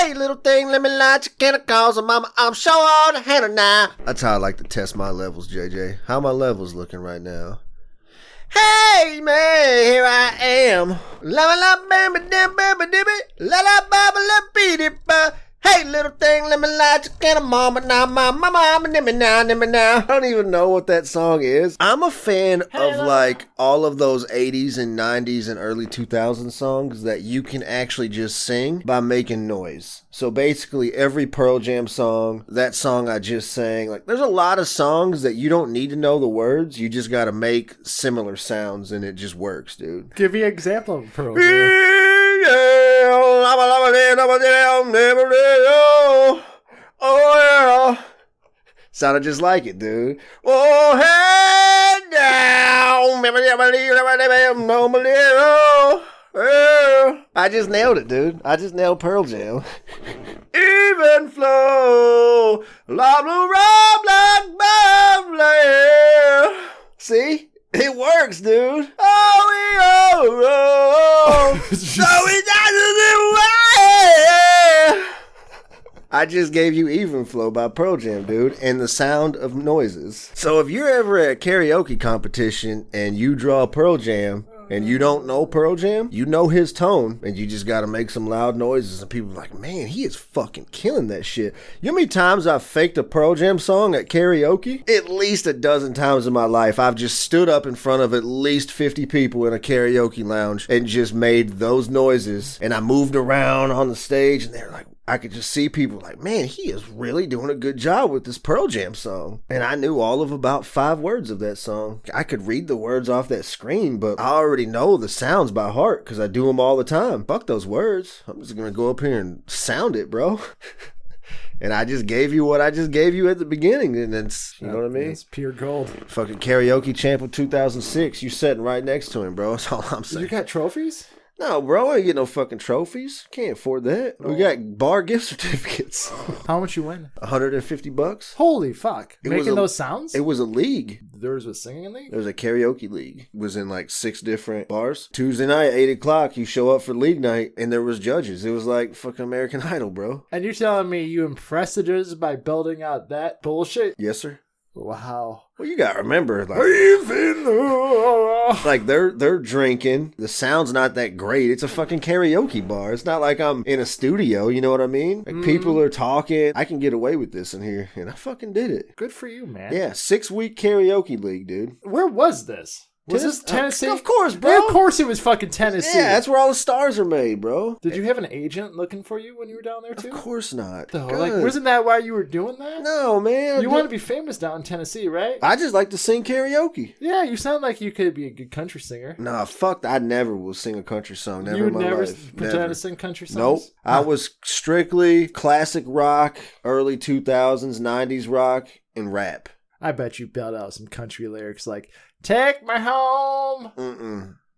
Hey, little thing, let me light your candle, cause mama, I'm sure on the handle now. That's how I like to test my levels, JJ. How my levels looking right now? Hey, man, here I am. La la la, baby, baby, baby, la la, baba, la, beady, ba. Hey, little thing, let me light your candle, mama, now, mama, nimmy now. I don't even know what that song is. I'm a fan of, like, all of those 80s and 90s and early 2000s songs that you can actually just sing by making noise. So basically, every Pearl Jam song, that song I just sang, like, there's a lot of songs that you don't need to know the words. You just gotta make similar sounds, and it just works, dude. Give me an example of Pearl Jam. Oh yeah, sounded just like it, dude. Oh, head down. I just nailed it, dude. I just nailed Pearl Jam. Even flow, la blue rob like Babble. See? It works, dude. Oh, so we I just gave you Even Flow by Pearl Jam, dude, and The Sound of Noises. So if you're ever at a karaoke competition and you draw Pearl Jam and you don't know Pearl Jam, you know his tone, and you just gotta make some loud noises, and people are like, man, he is fucking killing that shit. You know how many times I've faked a Pearl Jam song at karaoke? At least a dozen times in my life. I've just stood up in front of at least 50 people in a karaoke lounge and just made those noises, and I moved around on the stage, and they're like, I could just see people like, man, he is really doing a good job with this Pearl Jam song. And I knew all of about 5 words of that song. I could read the words off that screen, but I already know the sounds by heart because I do them all the time. Fuck those words. I'm just going to go up here and sound it, bro. And I just gave you what I just gave you at the beginning. And it's, you know what I mean? It's pure gold. Fucking karaoke champ of 2006. You sitting right next to him, bro. That's all I'm saying. You got trophies? No, bro, I ain't get no fucking trophies. Can't afford that. We got bar gift certificates. How much you win? $150. Holy fuck. Making those sounds? It was a league. There was a singing league? There was a karaoke league. It was in like 6 different bars. Tuesday night, 8 o'clock, you show up for league night, and there was judges. It was like fucking American Idol, bro. And you're telling me you impressed the judges by building out that bullshit? Yes, sir. Wow. Well, you gotta remember, like they're drinking. The sound's not that great. It's a fucking karaoke bar. It's not like I'm in a studio. You know what I mean? Like people are talking. I can get away with this in here, and I fucking did it. Good for you, man. Yeah, 6-week karaoke league, dude. Where was this? Was this Tennessee? Of course, bro. Yeah, of course it was fucking Tennessee. Yeah, that's where all the stars are made, bro. Did you have an agent looking for you when you were down there, too? Of course not. Like, wasn't that why you were doing that? No, man. You want to be famous down in Tennessee, right? I just like to sing karaoke. Yeah, you sound like you could be a good country singer. Nah, fuck. I never will sing a country song. Never you would in my never life. pretend to sing country songs? Nope. I was strictly classic rock, early 2000s, 90s rock, and rap. I bet you belt out some country lyrics like, take me home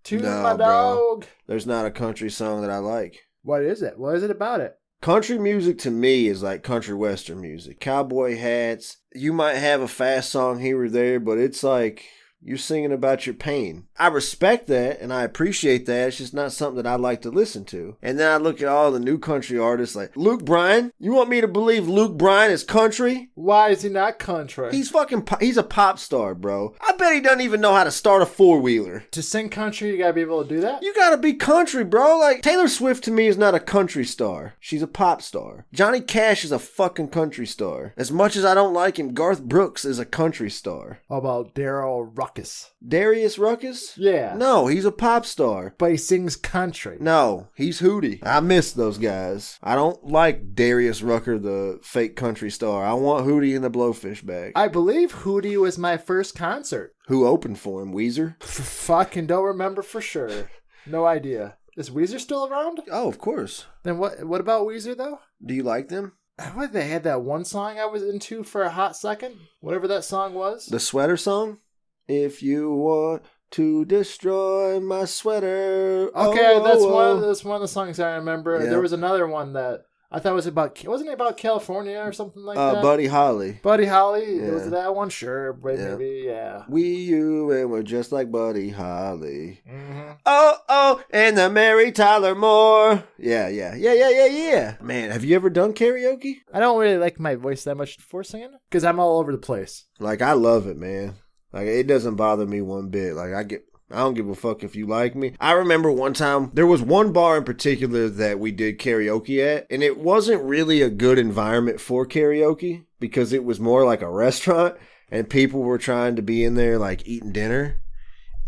to my dog. Bro. There's not a country song that I like. What is it? What is it about it? Country music to me is like country western music. Cowboy hats. You might have a fast song here or there, but it's like you're singing about your pain. I respect that and I appreciate that. It's just not something that I like to listen to. And then I look at all the new country artists like Luke Bryan. You want me to believe Luke Bryan is country? Why is he not country? He's a pop star, bro. I bet he doesn't even know how to start a 4-wheeler. To sing country, you gotta be able to do that? You gotta be country, bro. Like, Taylor Swift to me is not a country star. She's a pop star. Johnny Cash is a fucking country star. As much as I don't like him, Garth Brooks is a country star. How about Daryl Ruckus? Darius Ruckus? Yeah. No, he's a pop star. But he sings country. No, he's Hootie. I miss those guys. I don't like Darius Rucker, the fake country star. I want Hootie in the Blowfish bag. I believe Hootie was my first concert. Who opened for him? Weezer? Fucking don't remember for sure. No idea. Is Weezer still around? Oh, of course. Then what about Weezer, though? Do you like them? What, they had that one song I was into for a hot second? Whatever that song was. The sweater song? If you want to destroy my sweater. Okay, that's one of the songs I remember. Yeah. There was another one that I thought wasn't it about California or something like that? Buddy Holly. Buddy Holly? Yeah. Was it that one? Sure, but maybe, yeah. We, you, and we're just like Buddy Holly. Mm-hmm. Oh, and the Mary Tyler Moore. Yeah. Man, have you ever done karaoke? I don't really like my voice that much for singing because I'm all over the place. Like, I love it, man. Like, it doesn't bother me one bit. Like, I don't give a fuck if you like me. I remember one time, there was one bar in particular that we did karaoke at, and it wasn't really a good environment for karaoke because it was more like a restaurant, and people were trying to be in there, like, eating dinner.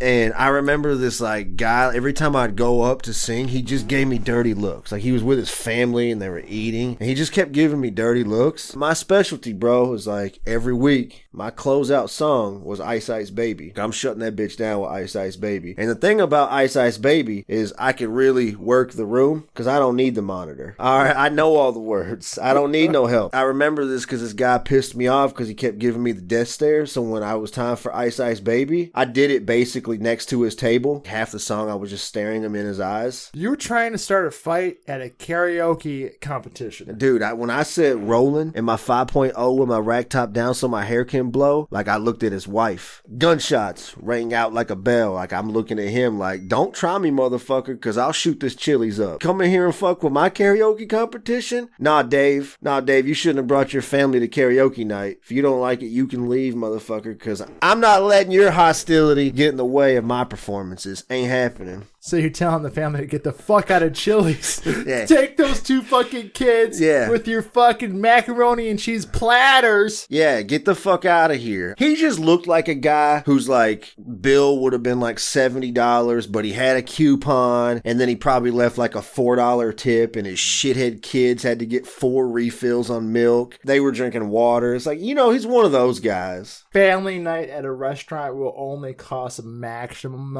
And I remember this, like, guy, every time I'd go up to sing, he just gave me dirty looks. Like, he was with his family and they were eating, and he just kept giving me dirty looks. My specialty, bro, is like, every week, my closeout song was Ice Ice Baby. I'm shutting that bitch down with Ice Ice Baby. And the thing about Ice Ice Baby is I can really work the room because I don't need the monitor. All right, I know all the words. I don't need no help. I remember this because this guy pissed me off because he kept giving me the death stare. So when I was time for Ice Ice Baby, I did it basically next to his table. Half the song I was just staring him in his eyes. You were trying to start a fight at a karaoke competition. Dude, when I said rolling in my 5.0 with my rack top down so my hair can blow, like I looked at his wife. Gunshots rang out like a bell. Like I'm looking at him like, don't try me, motherfucker, because I'll shoot this Chili's up. Come in here and fuck with my karaoke competition? Nah, Dave, you shouldn't have brought your family to karaoke night. If you don't like it, you can leave, motherfucker, because I'm not letting your hostility get in the way of my performances. Ain't happening. So you're telling the family to get the fuck out of Chili's. Yeah. Take those two fucking kids with your fucking macaroni and cheese platters. Yeah, get the fuck out of here. He just looked like a guy whose like bill would have been like $70, but he had a coupon, and then he probably left like a $4 tip, and his shithead kids had to get 4 refills on milk. They were drinking water. It's like, he's one of those guys. Family night at a restaurant will only cost a maximum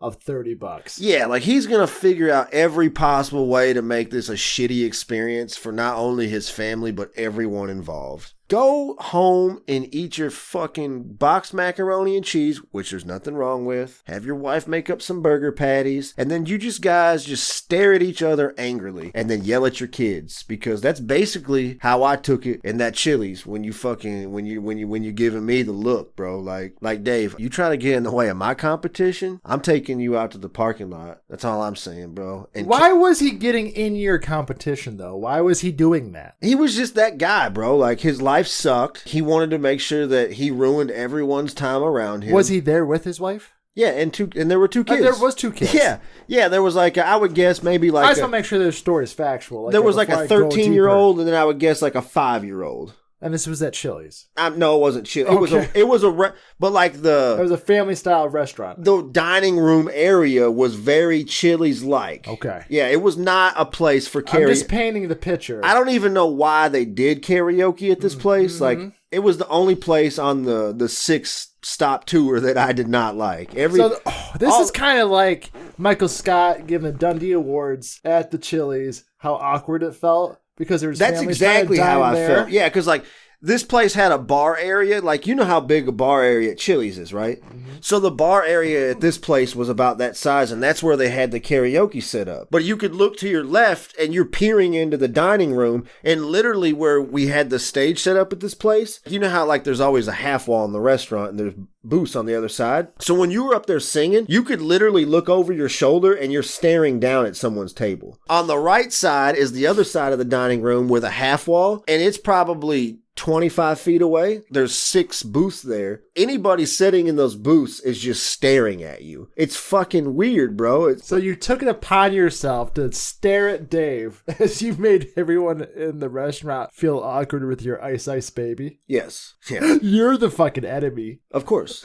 of $30. Yeah, like he's gonna figure out every possible way to make this a shitty experience for not only his family but everyone involved. Go home and eat your fucking boxed macaroni and cheese, which there's nothing wrong with. Have your wife make up some burger patties, and then you guys just stare at each other angrily and then yell at your kids, because that's basically how I took it in that Chili's when you giving me the look, bro. Like Dave, you try to get in the way of my competition, I'm taking you out to the parking lot. That's all I'm saying, bro. And why was he getting in your competition though? Why was he doing that? He was just that guy, bro. Like his life sucked. He wanted to make sure that he ruined everyone's time around him. Was he there with his wife? Yeah, and there were 2 kids. There was 2 kids. Yeah. There was like I would guess maybe like I just want to make sure their story is factual. There was like a 13-year-old, and then I would guess like a 5-year-old. And this was at Chili's. No, it wasn't Chili's. Okay. It was a family style restaurant. The dining room area was very Chili's like. Okay. Yeah, it was not a place for karaoke. I'm just painting the picture. I don't even know why they did karaoke at this place. Like it was the only place on the 6-stop tour that I did not like. This is kind of like Michael Scott giving the Dundee Awards at the Chili's. How awkward it felt. Because that's exactly how I felt. Yeah, because like this place had a bar area. Like, you know how big a bar area at Chili's is, right? Mm-hmm. So the bar area at this place was about that size, and that's where they had the karaoke set up. But you could look to your left, and you're peering into the dining room, and literally where we had the stage set up at this place, you know how like there's always a half wall in the restaurant, and there's booths on the other side. So when you were up there singing, you could literally look over your shoulder, and you're staring down at someone's table. On the right side is the other side of the dining room with a half wall, and it's probably 25 feet away. There's 6 booths there. Anybody sitting in those booths is just staring at you. It's fucking weird, bro. So you took it upon yourself to stare at Dave as you made everyone in the restaurant feel awkward with your Ice Ice Baby? Yes. Yeah. You're the fucking enemy. Of course.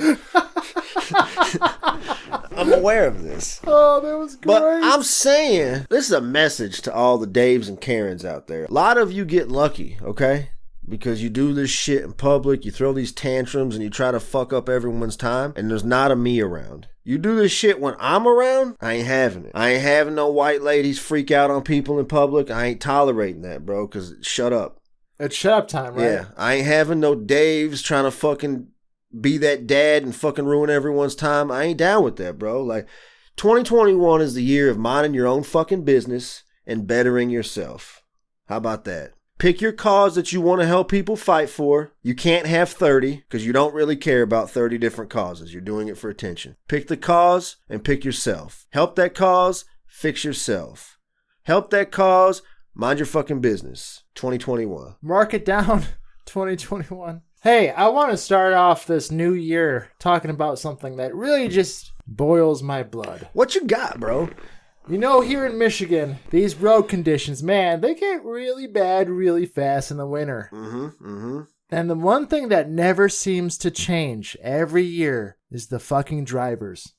I'm aware of this. Oh, that was great. But I'm saying, this is a message to all the Daves and Karens out there. A lot of you get lucky, okay? Because you do this shit in public, you throw these tantrums, and you try to fuck up everyone's time, and there's not a me around. You do this shit when I'm around, I ain't having it. I ain't having no white ladies freak out on people in public. I ain't tolerating that, bro, because shut up. It's shut up time, right? Yeah, I ain't having no Daves trying to fucking be that dad and fucking ruin everyone's time. I ain't down with that, bro. Like, 2021 is the year of minding your own fucking business and bettering yourself. How about that? Pick your cause that you want to help people fight for. You can't have 30 because you don't really care about 30 different causes. You're doing it for attention. Pick the cause and pick yourself. Help that cause, fix yourself. Help that cause, mind your fucking business. 2021. Mark it down, 2021. Hey, I want to start off this new year talking about something that really just boils my blood. What you got, bro? You know, here in Michigan, these road conditions, man, they get really bad really fast in the winter. And the one thing that never seems to change every year is the fucking drivers.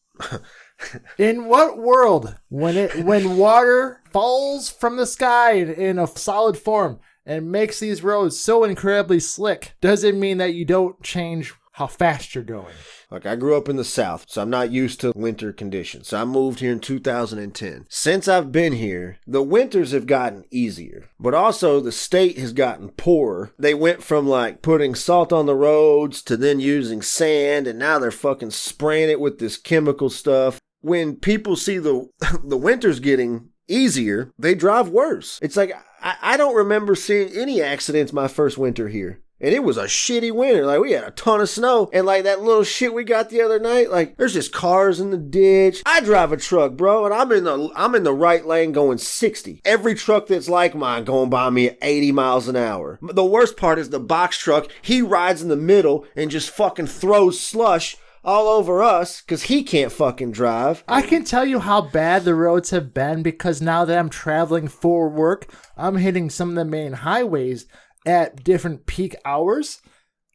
In what world, when water falls from the sky in a solid form and makes these roads so incredibly slick, does it mean that you don't change how fast you're going? Like, I grew up in the South, so I'm not used to winter conditions. So I moved here in 2010. Since I've been here, the winters have gotten easier, but also the state has gotten poorer. They went from like putting salt on the roads to then using sand, and now they're fucking spraying it with this chemical stuff. When people see the winters getting easier, they drive worse. It's like, I don't remember seeing any accidents my first winter here. And it was a shitty winter. Like, we had a ton of snow. And like that little shit we got the other night, like there's just cars in the ditch. I drive a truck, bro, and I'm in the right lane going 60. Every truck that's like mine going by me at 80 miles an hour. The worst part is the box truck. He rides in the middle and just fucking throws slush all over us because he can't fucking drive. I can tell you how bad the roads have been because now that I'm traveling for work, I'm hitting some of the main highways at different peak hours.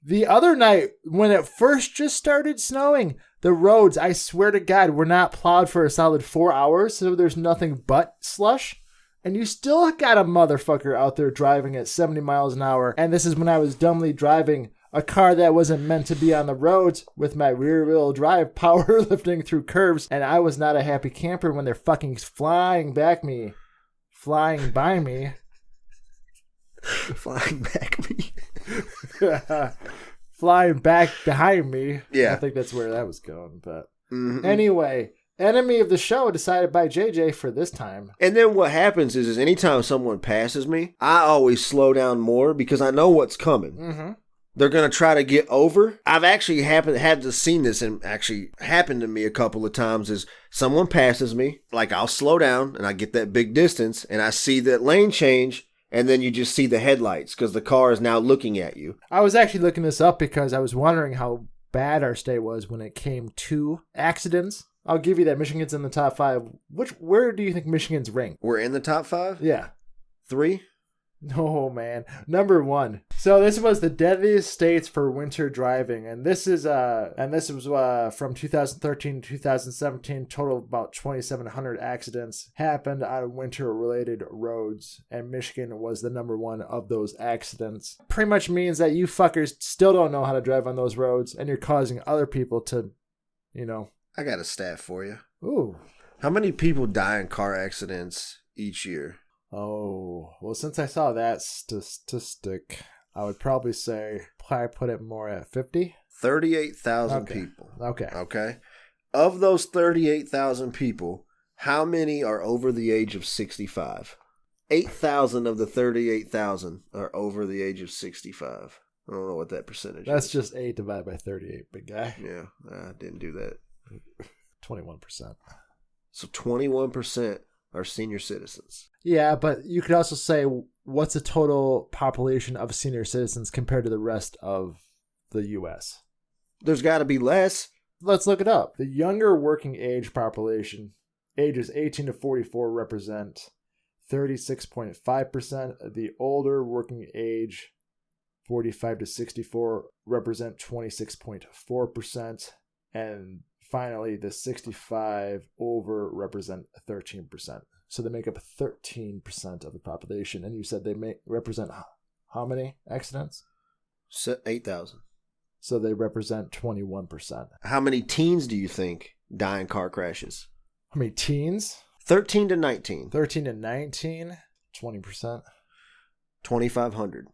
The other night, when it first just started snowing, the roads, I swear to God, were not plowed for a solid 4 hours, so there's nothing but slush. And you still got a motherfucker out there driving at 70 miles an hour. And this is when I was dumbly driving a car that wasn't meant to be on the roads with my rear-wheel drive power lifting through curves. And I was not a happy camper when they're fucking flying by me. Flying behind me. Flying back behind me. Yeah. I think that's where that was going. But anyway, enemy of the show decided by JJ for this time. And then what happens is anytime someone passes me, I always slow down more because I know what's coming. They're going to try to get over. I've actually had to seen this, and actually happened to me a couple of times, is someone passes me, like I'll slow down and I get that big distance and I see that lane change. And then you just see the headlights because the car is now looking at you. I was actually looking this up because I was wondering how bad our state was when it came to accidents. I'll give you that Michigan's in the top 5. Where do you think Michigan's ranked? We're in the top 5? Yeah. 3? No, man. Number 1. So this was the deadliest states for winter driving, and this was from 2013 to 2017. Total of about 2,700 accidents happened on winter-related roads, and Michigan was the number 1 of those accidents. Pretty much means that you fuckers still don't know how to drive on those roads, and you're causing other people to, I got a stat for you. Ooh. How many people die in car accidents each year? Oh, well, since I saw that statistic, I would probably put it more at 50. 38,000 people. Okay. Of those 38,000 people, how many are over the age of 65? 8,000 of the 38,000 are over the age of 65. I don't know what that percentage That's is. just 8 divided by 38, big guy. Yeah, I didn't do that. 21%. So 21% are senior citizens. Yeah, but you could also say, what's the total population of senior citizens compared to the rest of the U.S.? There's got to be less. Let's look it up. The younger working age population, ages 18 to 44, represent 36.5%. The older working age, 45 to 64, represent 26.4%. And finally, the 65 over represent 13%. So they make up 13% of the population. And you said they represent how many accidents? 8,000. So they represent 21%. How many teens do you think die in car crashes? How many teens? 13 to 19. 13 to 19, 20%. 2,500.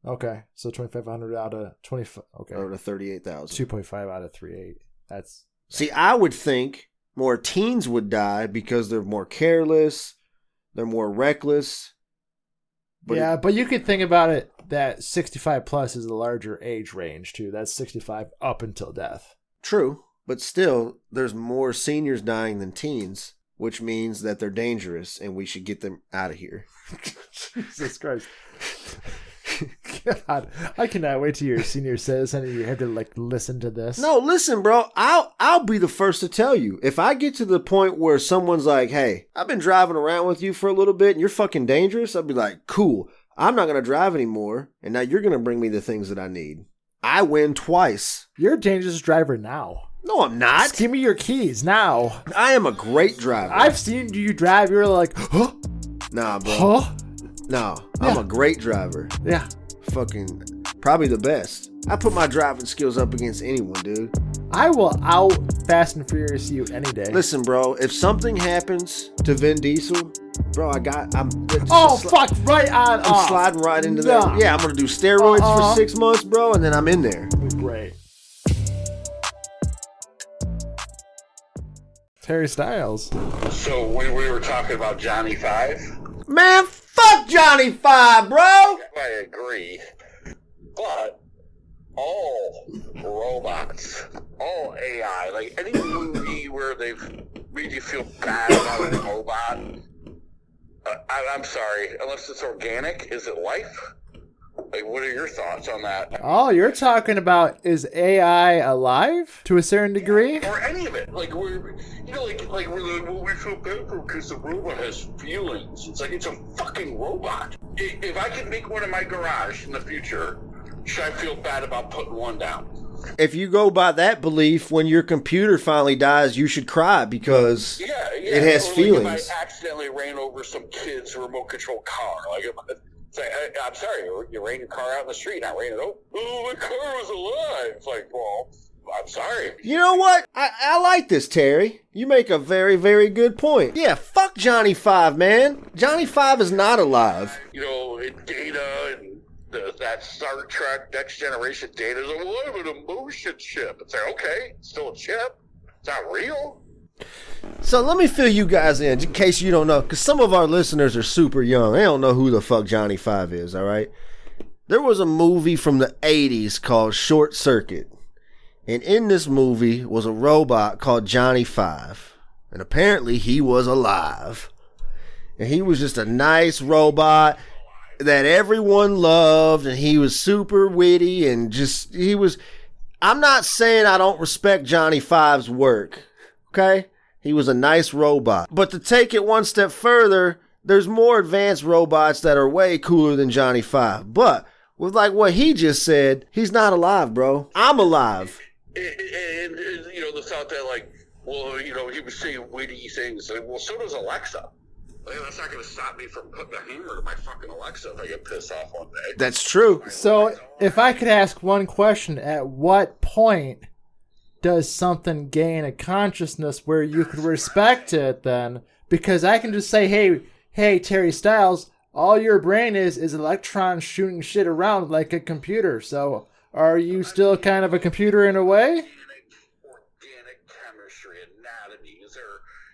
Okay, so 2,500 out of 25. Okay, Out of 38,000. 2.5 out of 3.8. That's. See, I would think more teens would die because they're more careless, they're more reckless, But you could think about it that 65 plus is a larger age range too. That's 65 up until death. True, but still, there's more seniors dying than teens, which means that they're dangerous and we should get them out of here. Jesus Christ. God, I cannot wait till you're a senior citizen and you have to like listen to this. No, listen, bro. I'll be the first to tell you. If I get to the point where someone's like, "Hey, I've been driving around with you for a little bit and you're fucking dangerous," I'll be like, "Cool. I'm not gonna drive anymore, and now you're gonna bring me the things that I need." I win twice. You're a dangerous driver now. No, I'm not. Just give me your keys now. I am a great driver. I've seen you drive. You're like, huh? Nah, bro. Huh? No, I'm a great driver. Yeah. Fucking probably the best. I put my driving skills up against anyone, dude. I will out Fast and Furious you any day. Listen, bro, if something happens to Vin Diesel, bro, I'm fuck, right on I'm off. sliding right into that. Yeah, I'm gonna do steroids for 6 months, bro, and then I'm in there. Great. Terry Styles. So we were talking about Johnny 5. Man, fuck Johnny 5, bro! I agree. But all robots, all AI, like any movie where they've made you feel bad about a robot, I'm sorry, unless it's organic, is it life? Like, what are your thoughts on that? Oh, you're talking about, is AI alive to a certain degree? Or any of it. Like, we're, you know, like we feel bad for because the robot has feelings. It's like, it's a fucking robot. If I could make one in my garage in the future, should I feel bad about putting one down? If you go by that belief, when your computer finally dies, you should cry because it has feelings. Like if I accidentally ran over some kid's remote control car, like if say, I'm sorry, you ran your car out in the street, I ran it over. Oh, my car was alive. It's like, well, I'm sorry. You know what? I like this, Terry. You make a very, very good point. Yeah, fuck Johnny 5, man. Johnny 5 is not alive. You know, Data and that Star Trek Next Generation Data is like, well, I have an emotion chip. It's like, okay, it's still a chip. It's not real. So let me fill you guys in case you don't know, because some of our listeners are super young. They don't know who the fuck Johnny 5 is, all right? There was a movie from the 80s called Short Circuit. And in this movie was a robot called Johnny 5. And apparently he was alive. And he was just a nice robot that everyone loved. And he was super witty and just, I'm not saying I don't respect Johnny 5's work. Okay? He was a nice robot. But to take it one step further, there's more advanced robots that are way cooler than Johnny 5. But with like what he just said, he's not alive, bro. I'm alive. And you know, the thought that like, well, you know, he was saying witty things. Like, well, so does Alexa. Like, that's not going to stop me from putting a hammer to my fucking Alexa if I get pissed off one day. That's true. So if I could ask one question, at what point does something gain a consciousness where you could respect it then? Because I can just say, hey, Terry Styles, all your brain is electrons shooting shit around like a computer. So are you still kind of a computer in a way? Organic chemistry, anatomy,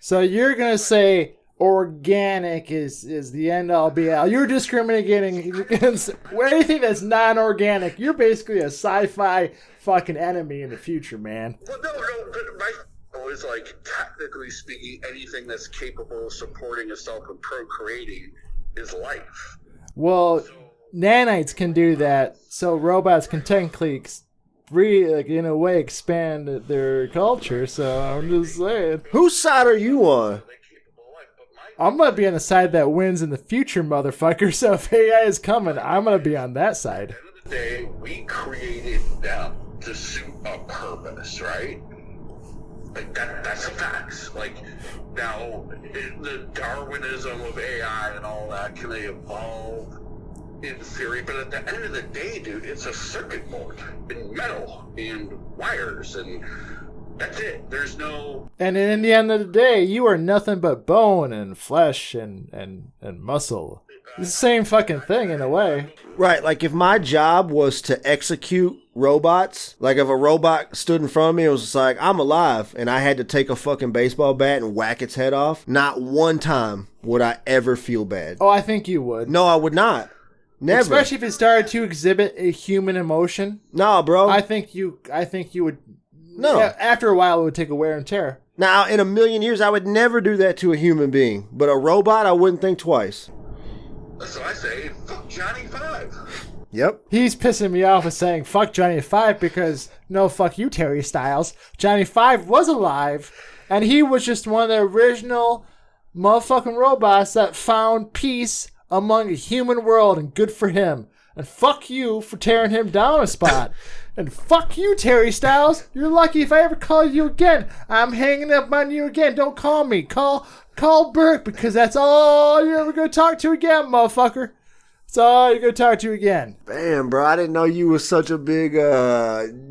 so you're going to say organic is the end all be all. You're discriminating against anything that's non-organic. You're basically a sci-fi fucking enemy in the future, man. Well, no, but my is like, technically speaking, anything that's capable of supporting itself and procreating is life. Well, nanites can do that, so robots can technically in a way expand their culture. So I'm just saying, whose side are you on? I'm going to be on the side that wins in the future, motherfucker. So if AI is coming, I'm going to be on that side. At the end of the day, we created them to suit a purpose, right? Like, that's a fact. Like, now, the Darwinism of AI and all that, can they evolve in theory? But at the end of the day, dude, it's a circuit board in metal and wires and... That's it. There's no... And in the end of the day, you are nothing but bone and flesh and muscle. It's the same fucking thing in a way. Right, like if my job was to execute robots, like if a robot stood in front of me and was just like, I'm alive, and I had to take a fucking baseball bat and whack its head off, not one time would I ever feel bad. Oh, I think you would. No, I would not. Never. Especially if it started to exhibit a human emotion. No, bro. I think you would. No. After a while, it would take a wear and tear. Now, in a million years, I would never do that to a human being. But a robot, I wouldn't think twice. So I say, fuck Johnny 5. Yep. He's pissing me off with saying fuck Johnny 5 because no, fuck you, Terry Styles. Johnny 5 was alive, and he was just one of the original motherfucking robots that found peace among a human world, and good for him. And fuck you for tearing him down a spot. And fuck you, Terry Styles. You're lucky if I ever call you again. I'm hanging up on you again. Don't call me. Call Burke, because that's all you're ever going to talk to again, motherfucker. That's all you're going to talk to again. Damn, bro. I didn't know you was such a big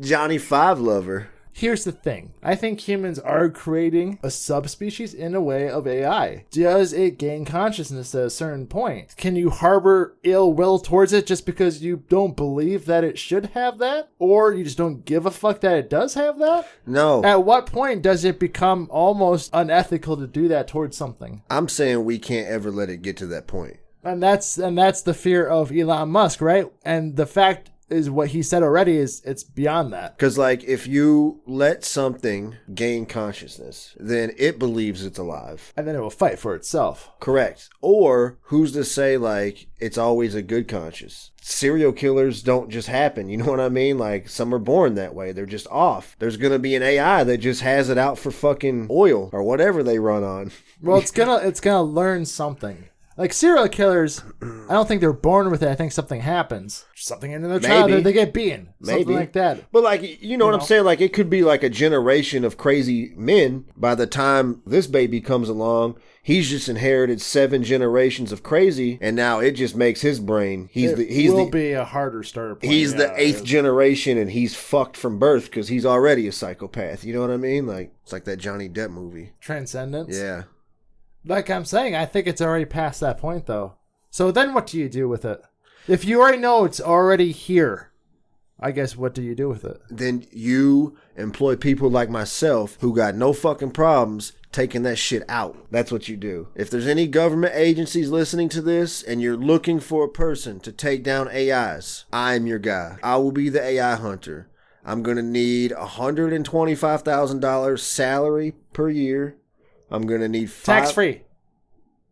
Johnny 5 lover. Here's the thing. I think humans are creating a subspecies in a way of AI. Does it gain consciousness at a certain point? Can you harbor ill will towards it just because you don't believe that it should have that? Or you just don't give a fuck that it does have that? No. At what point does it become almost unethical to do that towards something? I'm saying we can't ever let it get to that point. And that's the fear of Elon Musk, right? And the fact is what he said already is it's beyond that. Because, like, if you let something gain consciousness, then it believes it's alive. And then it will fight for itself. Correct. Or who's to say, like, it's always a good conscience? Serial killers don't just happen. You know what I mean? Like, some are born that way. They're just off. There's going to be an AI that just has it out for fucking oil or whatever they run on. Well, it's gonna learn something. Like serial killers, I don't think they're born with it. I think something happens. Something in their childhood, they get beaten. Something like that. But like, you know what I'm saying? Like, it could be like a generation of crazy men. By the time this baby comes along, he's just inherited 7 generations of crazy, and now it just makes his brain. He's be a harder starter point. He's the 8th generation, and he's fucked from birth because he's already a psychopath. You know what I mean? Like, it's like that Johnny Depp movie. Transcendence? Yeah. Like I'm saying, I think it's already past that point, though. So then what do you do with it? If you already know it's already here, I guess what do you do with it? Then you employ people like myself who got no fucking problems taking that shit out. That's what you do. If there's any government agencies listening to this and you're looking for a person to take down AIs, I'm your guy. I will be the AI hunter. I'm going to need $125,000 salary per year. I'm going to need tax free.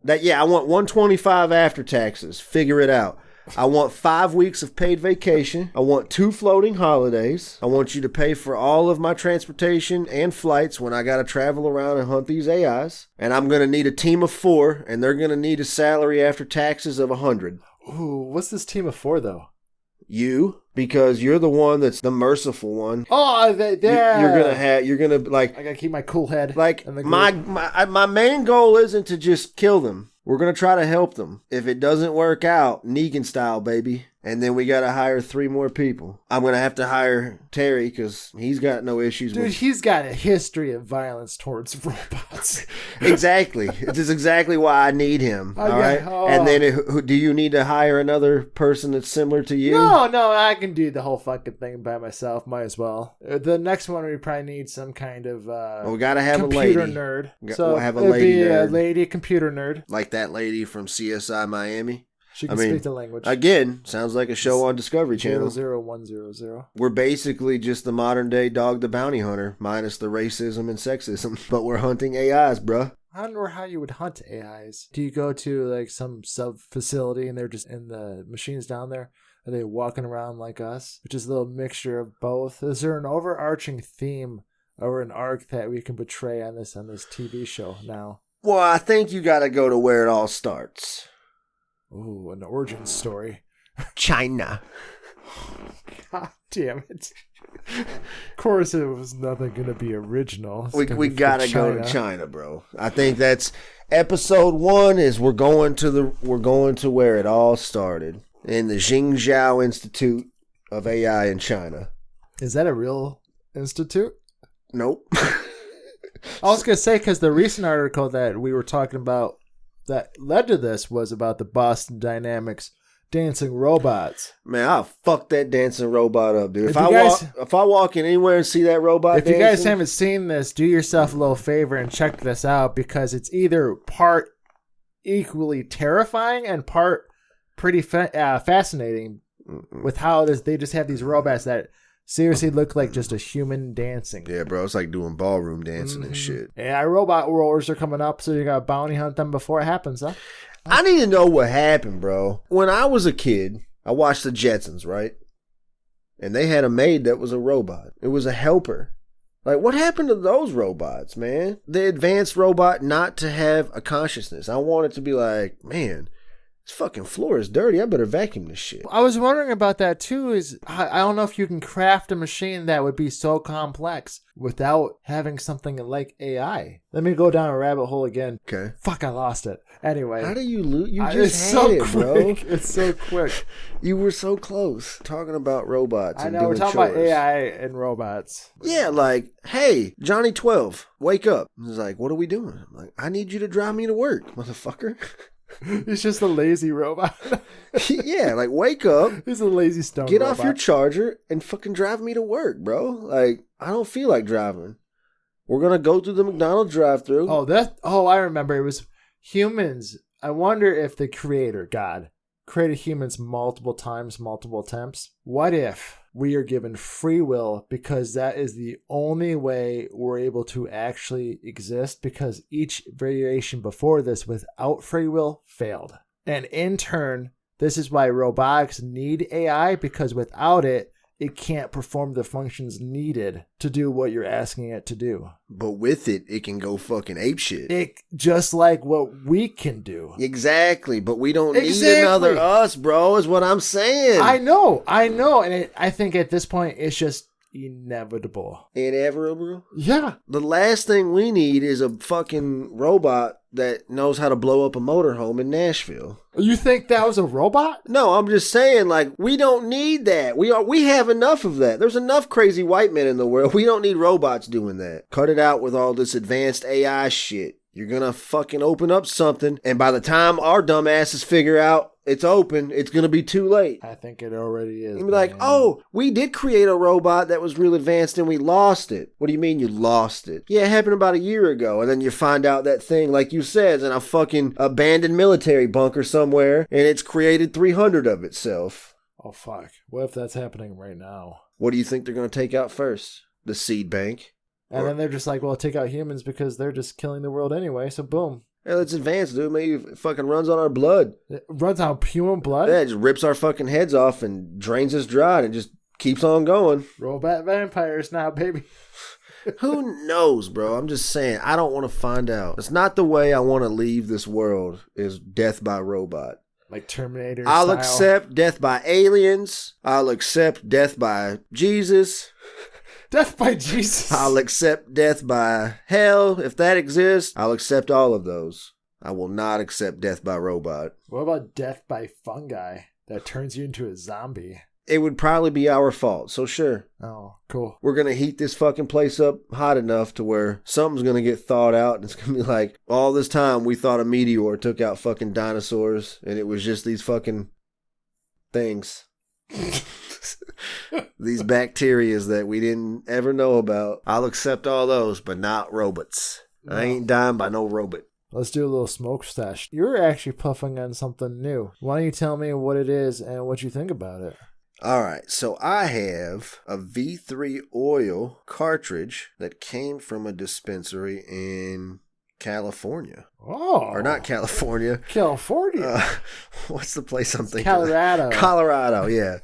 I want $125 after taxes. Figure it out. I want 5 weeks of paid vacation. I want 2 floating holidays. I want you to pay for all of my transportation and flights when I got to travel around and hunt these AIs. And I'm going to need a team of 4, and they're going to need a salary after taxes of $100. Ooh, what's this team of 4 though? You, because you're the one that's the merciful one. Oh, you're gonna like. I gotta keep my cool head. Like my main goal isn't to just kill them. We're gonna try to help them. If it doesn't work out, Negan style, baby. And then we gotta hire 3 more people. I'm gonna have to hire Terry because he's got no issues. Dude, he's got a history of violence towards robots. Exactly. This is exactly why I need him. All right. Oh. And then, do you need to hire another person that's similar to you? No, I can do the whole fucking thing by myself. Might as well. The next one we probably need some kind of we gotta have computer a lady. Nerd. We'll have a lady nerd. A lady computer nerd, like that lady from CSI Miami. She can speak the language. Again, sounds like a show on Discovery Channel. 00100. We're basically just the modern day Dog the Bounty Hunter, minus the racism and sexism. But we're hunting AIs, bruh. I don't know how you would hunt AIs. Do you go to like some sub facility and they're just in the machines down there? Are they walking around like us? Which is a little mixture of both. Is there an overarching theme or an arc that we can portray on this TV show now? Well, I think you got to go to where it all starts. Ooh, an origin story. China. God damn it. Of course it was nothing going to be original. We got to go to China, bro. I think that's episode 1 is we're going to where it all started. In the Xingzhou Institute of AI in China. Is that a real institute? Nope. I was going to say, because the recent article that we were talking about that led to this was about the Boston Dynamics dancing robots. Man, I'll fuck that dancing robot up, dude. If I walk in anywhere and see that robot dancing, you guys haven't seen this, do yourself a little favor and check this out, because it's either part equally terrifying and part pretty fascinating with how they just have these robots that seriously look like just a human dancing. Yeah, bro, it's like doing ballroom dancing and shit. Yeah, robot wars are coming up, so you gotta bounty hunt them before it happens, huh? I need to know what happened, bro. When I was a kid, I watched the Jetsons, right? And they had a maid that was a robot. It was a helper. Like, what happened to those robots, man? The advanced robot not to have a consciousness. I want it to be like, man, this fucking floor is dirty. I better vacuum this shit. I was wondering about that too. I don't know if you can craft a machine that would be so complex without having something like AI. Let me go down a rabbit hole again. Okay. Fuck, I lost it. Anyway. How do you lose? You It's just so had it, quick. bro. It's so quick. You were so close. Talking about robots. I and know, doing we're talking chores. about AI and robots. Yeah, like, hey, Johnny 12, wake up. He's like, what are we doing? I'm like, I need you to drive me to work, motherfucker. He's just a lazy robot. Yeah, like, wake up. He's a lazy stone Get robot. off your charger and fucking drive me to work, bro. Like, I don't feel like driving. We're going to go through the McDonald's drive-thru. I remember. It was humans. I wonder if the creator, God, created humans multiple times, multiple attempts. What if we are given free will because that is the only way we're able to actually exist, because each variation before this without free will failed. And in turn, this is why robotics need AI, because without it, it can't perform the functions needed to do what you're asking it to do. But with it, it can go fucking apeshit. It just like what we can do. Exactly, but we don't Exactly. need another us, bro, is what I'm saying. I know. And I think at this point, it's just inevitable. Inevitable? Yeah. The last thing we need is a fucking robot that knows how to blow up a motorhome in Nashville. You think that was a robot? No, I'm just saying, like, we don't need that. We have enough of that. There's enough crazy white men in the world. We don't need robots doing that. Cut it out with all this advanced AI shit. You're gonna fucking open up something, and by the time our dumbasses figure out it's open, it's gonna be too late. I think it already is. You'll be like, oh, we did create a robot that was real advanced and we lost it. What do you mean you lost it? Yeah, it happened about a year ago. And then you find out that thing, like you said, is in a fucking abandoned military bunker somewhere, and it's created 300 of itself. Oh, fuck. What if that's happening right now? What do you think they're going to take out first? The seed bank? And then they're just like, well, take out humans because they're just killing the world anyway, so boom. Yeah, it's advanced, dude. Maybe it fucking runs on our blood. It runs on human blood? Yeah, it just rips our fucking heads off and drains us dry and just keeps on going. Robot vampires now, baby. Who knows, bro? I'm just saying, I don't want to find out. It's not the way I want to leave this world, is death by robot. Like Terminator I'll style. accept death by aliens. I'll accept death by Jesus. Death by Jesus. I'll accept death by hell. If that exists, I'll accept all of those. I will not accept death by robot. What about death by fungi that turns you into a zombie? It would probably be our fault, so sure. Oh, cool. We're going to heat this fucking place up hot enough to where something's going to get thawed out, and it's going to be like, all this time we thought a meteor took out fucking dinosaurs, and it was just these fucking things. These bacterias that we didn't ever know about. I'll accept all those, but not robots. No. I ain't dying by no robot. Let's do a little smoke stash. You're actually puffing on something new. Why don't you tell me what it is and what you think about it? All right, so I have a V3 oil cartridge that came from a dispensary in California. Oh. Or not California. California. What's the place I'm thinking Colorado. of? Colorado, yeah.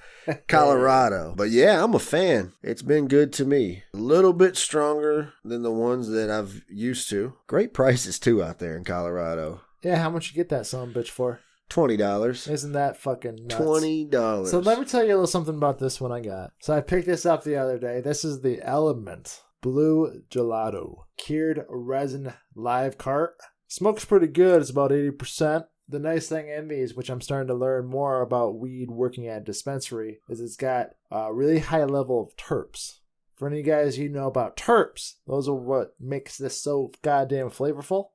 Colorado. But yeah, I'm a fan. It's been good to me. A little bit stronger than the ones that I've used to. Great prices, too, out there in Colorado. Yeah, how much you get that son bitch for? $20. Isn't that fucking nuts? $20. So let me tell you a little something about this one I got. So I picked this up the other day. This is the Element Blue Gelato Cured Resin Live Cart. Smokes pretty good. It's about 80%. The nice thing in these, which I'm starting to learn more about weed working at a dispensary, is it's got a really high level of terps. For any guys you know about terps, those are what makes this so goddamn flavorful.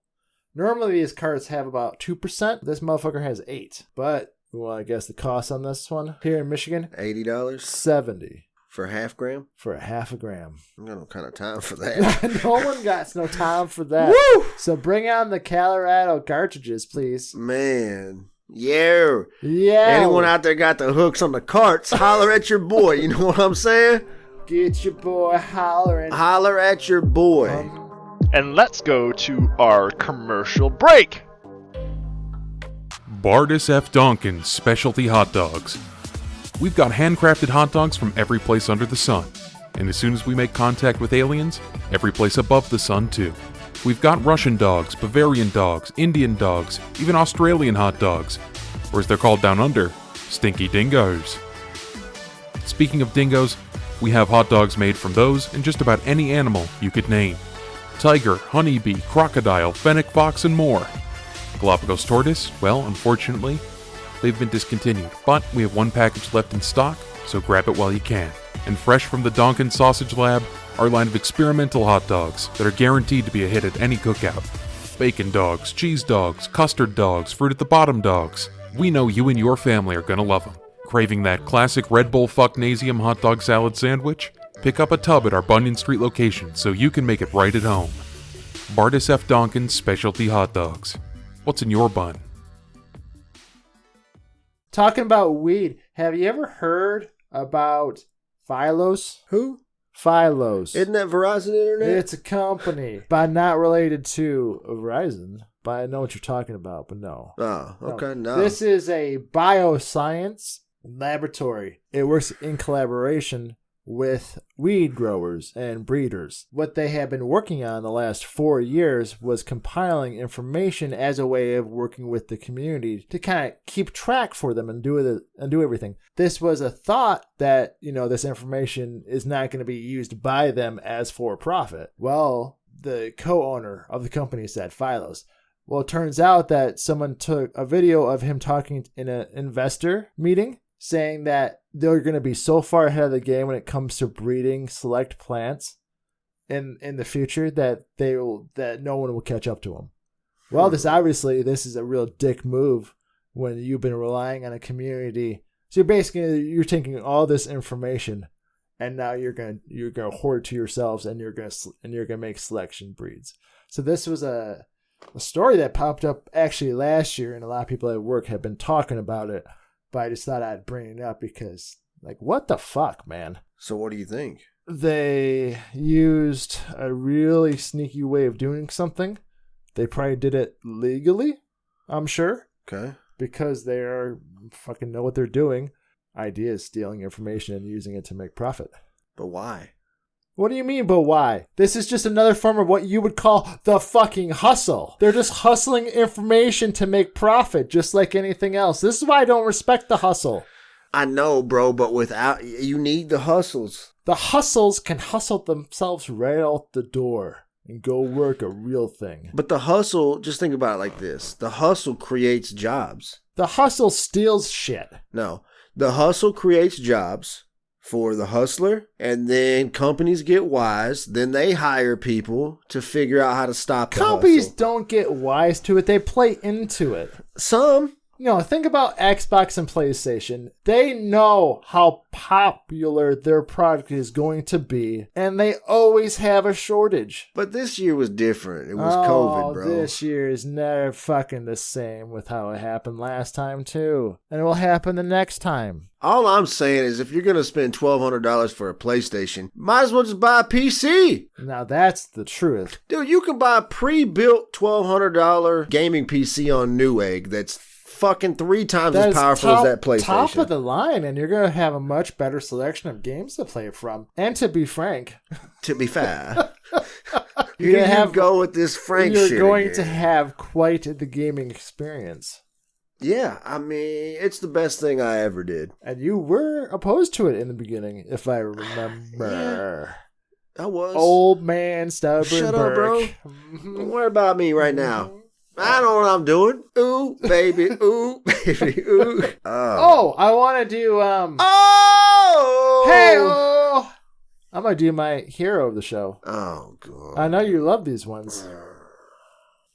Normally these carts have about 2%. This motherfucker has 8. But, well, I guess the cost on this one here in Michigan, $80? $70. For a half gram? For a half a gram. I got no kind of time for that. No one got no time for that. Woo! So bring on the Colorado cartridges, please. Man, Yeah. Yeah. Anyone out there got the hooks on the carts, holler at your boy. You know what I'm saying? Get your boy hollering. Holler at your boy. And let's go to our commercial break. Bardis F. Donkin's Specialty Hot Dogs. We've got handcrafted hot dogs from every place under the sun. And as soon as we make contact with aliens, every place above the sun too. We've got Russian dogs, Bavarian dogs, Indian dogs, even Australian hot dogs. Or as they're called down under, stinky dingoes. Speaking of dingoes, we have hot dogs made from those and just about any animal you could name. Tiger, honeybee, crocodile, fennec fox, and more. Galapagos tortoise, well, unfortunately, they've been discontinued, but we have one package left in stock, so grab it while you can. And fresh from the Donkin Sausage Lab, our line of experimental hot dogs that are guaranteed to be a hit at any cookout. Bacon dogs, cheese dogs, custard dogs, fruit at the bottom dogs. We know you and your family are gonna love them. Craving that classic Red Bull Fucknasium hot dog salad sandwich? Pick up a tub at our Bunyan Street location so you can make it right at home. Bardis F. Donkin's Specialty Hot Dogs. What's in your bun? Talking about weed, have you ever heard about Phylos? Who? Phylos. Isn't that Verizon Internet? It's a company, but not related to Verizon. But I know what you're talking about, but no. Oh, okay, no. This is a bioscience laboratory. It works in collaboration with weed growers and breeders. What they have been working on the last 4 years was compiling information as a way of working with the community to kind of keep track for them and do everything. This was a thought that, this information is not going to be used by them as for profit. Well, the co-owner of the company said, Phylos. Well, it turns out that someone took a video of him talking in an investor meeting, saying that they're going to be so far ahead of the game when it comes to breeding select plants in the future that no one will catch up to them. Well, this is a real dick move when you've been relying on a community. So you're taking all this information and now you're going to hoard it to yourselves and you're going to make selection breeds. So this was a story that popped up actually last year, and a lot of people at work have been talking about it. But I just thought I'd bring it up because, what the fuck, man? So what do you think? They used a really sneaky way of doing something. They probably did it legally, I'm sure. Okay. Because they fucking know what they're doing. Idea is stealing information and using it to make profit. But why? What do you mean, but why? This is just another form of what you would call the fucking hustle. They're just hustling information to make profit, just like anything else. This is why I don't respect the hustle. I know, bro, but you need the hustles. The hustles can hustle themselves right out the door and go work a real thing. But the hustle, just think about it like this. The hustle creates jobs. The hustle steals shit. No, the hustle creates jobs for the hustler, and then companies get wise. Then they hire people to figure out how to stop the Companies hustle. don't get wise to it. They play into it. Some. Think about Xbox and PlayStation. They know how popular their product is going to be, and they always have a shortage. But this year was different. It was COVID, bro. This year is never fucking the same with how it happened last time, too. And it will happen the next time. All I'm saying is if you're going to spend $1,200 for a PlayStation, might as well just buy a PC. Now, that's the truth. Dude, you can buy a pre-built $1,200 gaming PC on Newegg that's fucking 3 times as powerful as that PlayStation. Top of the line, and you're going to have a much better selection of games to play from. And to be frank... To be fair... Here you go with this Frank shit. You're going again. to have quite the gaming experience. Yeah, I mean, it's the best thing I ever did. And you were opposed to it in the beginning, if I remember. I was. Old man stubborn Shut up, bro. Mm-hmm. Don't worry about me right now. I know what I'm doing. Ooh, baby. Ooh, baby. Ooh. Oh, I want to do, Oh! Hey, oh! I'm going to do my hero of the show. Oh, God. I know you love these ones.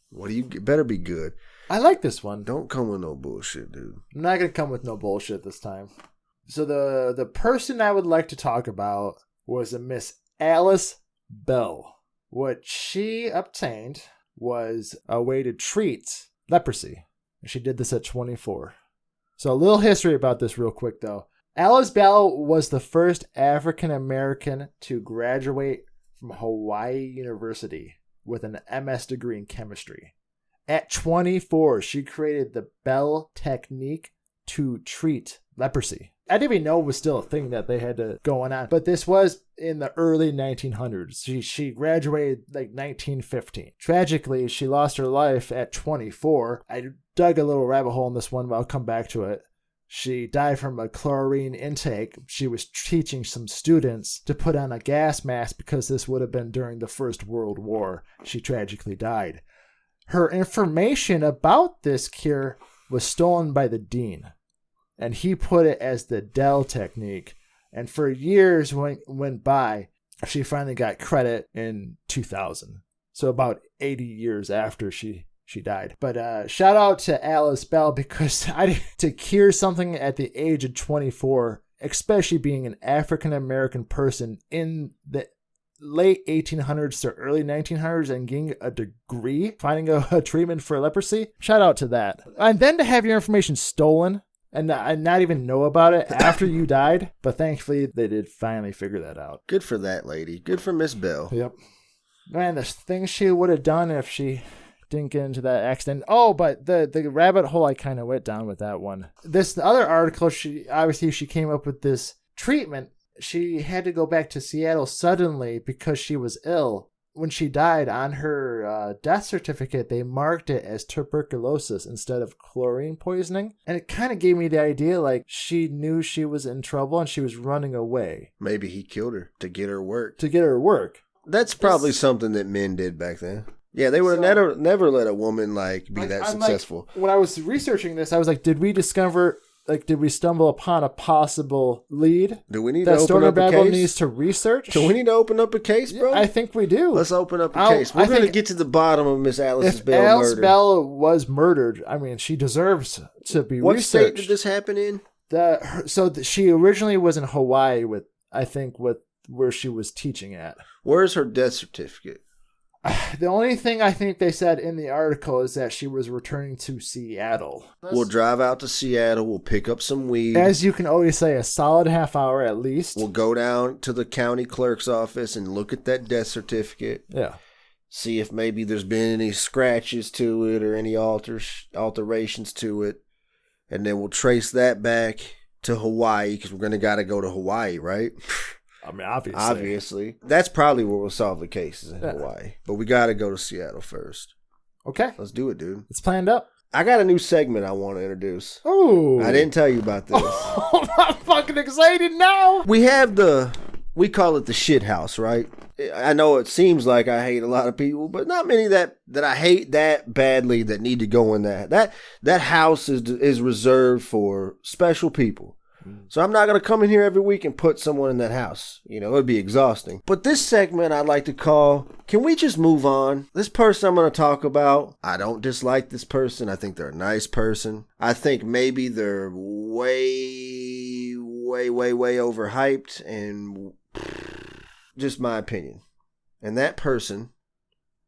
What do you better be good. I like this one. Don't come with no bullshit, dude. I'm not going to come with no bullshit this time. So the person I would like to talk about was a Miss Alice Bell. What she obtained was a way to treat leprosy. And she did this at 24. So a little history about this real quick, though. Alice Babble was the first African American to graduate from Hawaii University with an MS degree in chemistry. At 24, she created the Bell technique to treat leprosy. I didn't even know it was still a thing that they had going on, but this was in the early 1900s. She graduated like 1915. Tragically, she lost her life at 24. I dug a little rabbit hole in this one, but I'll come back to it. She died from a chlorine intake. She was teaching some students to put on a gas mask because this would have been during the First World War. She tragically died. Her information about this cure was stolen by the dean, and he put it as the Dell technique. And for years went by, she finally got credit in 2000. So about 80 years after she died. But shout out to Alice Bell, because to cure something at the age of 24, especially being an African American person in the late 1800s to early 1900s and getting a degree, finding a treatment for leprosy, shout out to that. And then to have your information stolen and not even know about it after you died. But thankfully, they did finally figure that out. Good for that lady. Good for Miss Bell. Yep. Man, the things she would have done if she didn't get into that accident. Oh, but the rabbit hole I kind of went down with that one. This other article, she came up with this treatment. She had to go back to Seattle suddenly because she was ill. When she died, on her death certificate, they marked it as tuberculosis instead of chlorine poisoning. And it kind of gave me the idea like she knew she was in trouble and she was running away. Maybe he killed her to get her work. That's probably something that men did back then. Yeah, they would have never let a woman be that successful. When I was researching this, I was like, did we stumble upon a possible lead? Do we need that to open Stoner up a Babble case? needs to research? Do we need to open up a case, bro? Yeah, I think we do. Let's open up a case. We're going to get to the bottom of Miss Alice Bell murder. If Alice Bell was murdered, I mean, she deserves to be what researched. What state did this happen in? She originally was in Hawaii with where she was teaching at. Where's her death certificate? The only thing I think they said in the article is that she was returning to Seattle. We'll drive out to Seattle. We'll pick up some weed. As you can always say, a solid half hour at least. We'll go down to the county clerk's office and look at that death certificate. Yeah. See if maybe there's been any scratches to it or any alterations to it. And then we'll trace that back to Hawaii because we're going to got to go to Hawaii, right? I mean, obviously. Obviously. That's probably where we'll solve the cases in Hawaii. But we got to go to Seattle first. Okay. Let's do it, dude. It's planned up. I got a new segment I want to introduce. Oh. I didn't tell you about this. Oh, I'm fucking excited now. We call it the shit house, right? I know it seems like I hate a lot of people, but not many that I hate that badly that need to go in that. That house is reserved for special people. So I'm not going to come in here every week and put someone in that house. You know, it would be exhausting. But this segment I'd like to call, can we just move on? This person I'm going to talk about, I don't dislike this person. I think they're a nice person. I think maybe they're way overhyped and just my opinion. And that person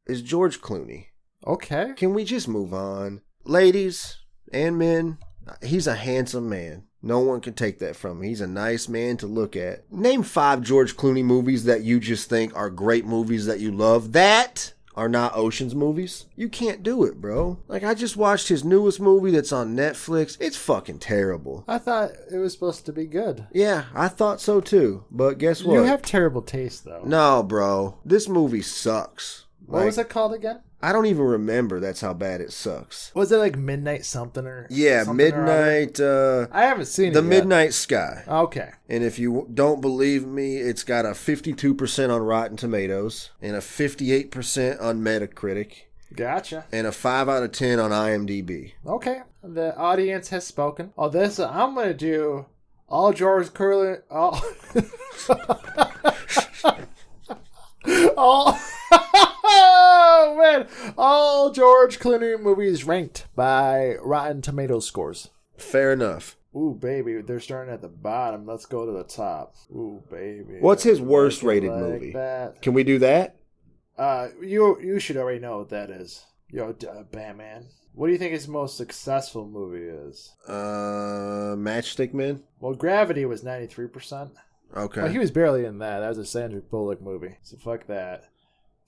is George Clooney. Okay. Can we just move on? Ladies and men, he's a handsome man. No one can take that from him. He's a nice man to look at. Name 5 George Clooney movies that you just think are great movies that you love. That are not Ocean's movies. You can't do it, bro. Like, I just watched his newest movie that's on Netflix. It's fucking terrible. I thought it was supposed to be good. Yeah, I thought so too. But guess what? You have terrible taste, though. No, bro. This movie sucks. What was it called again? I don't even remember. That's how bad it sucks. Was it like Midnight something or? Yeah, something Midnight. I haven't seen it The yet. Midnight Sky. Okay. And if you don't believe me, it's got a 52% on Rotten Tomatoes and a 58% on Metacritic. Gotcha. And a 5 out of 10 on IMDb. Okay. The audience has spoken. Oh, this I'm gonna do all George Clooney. All. Oh, man. All George Clooney movies ranked by Rotten Tomatoes scores. Fair enough. Ooh, baby. They're starting at the bottom. Let's go to the top. Ooh, baby. What's his worst rated movie? That. Can we do that? You should already know what that is. Batman. What do you think his most successful movie is? Matchstick Men. Well, Gravity was 93%. Okay. Well, he was barely in that. That was a Sandra Bullock movie. So fuck that.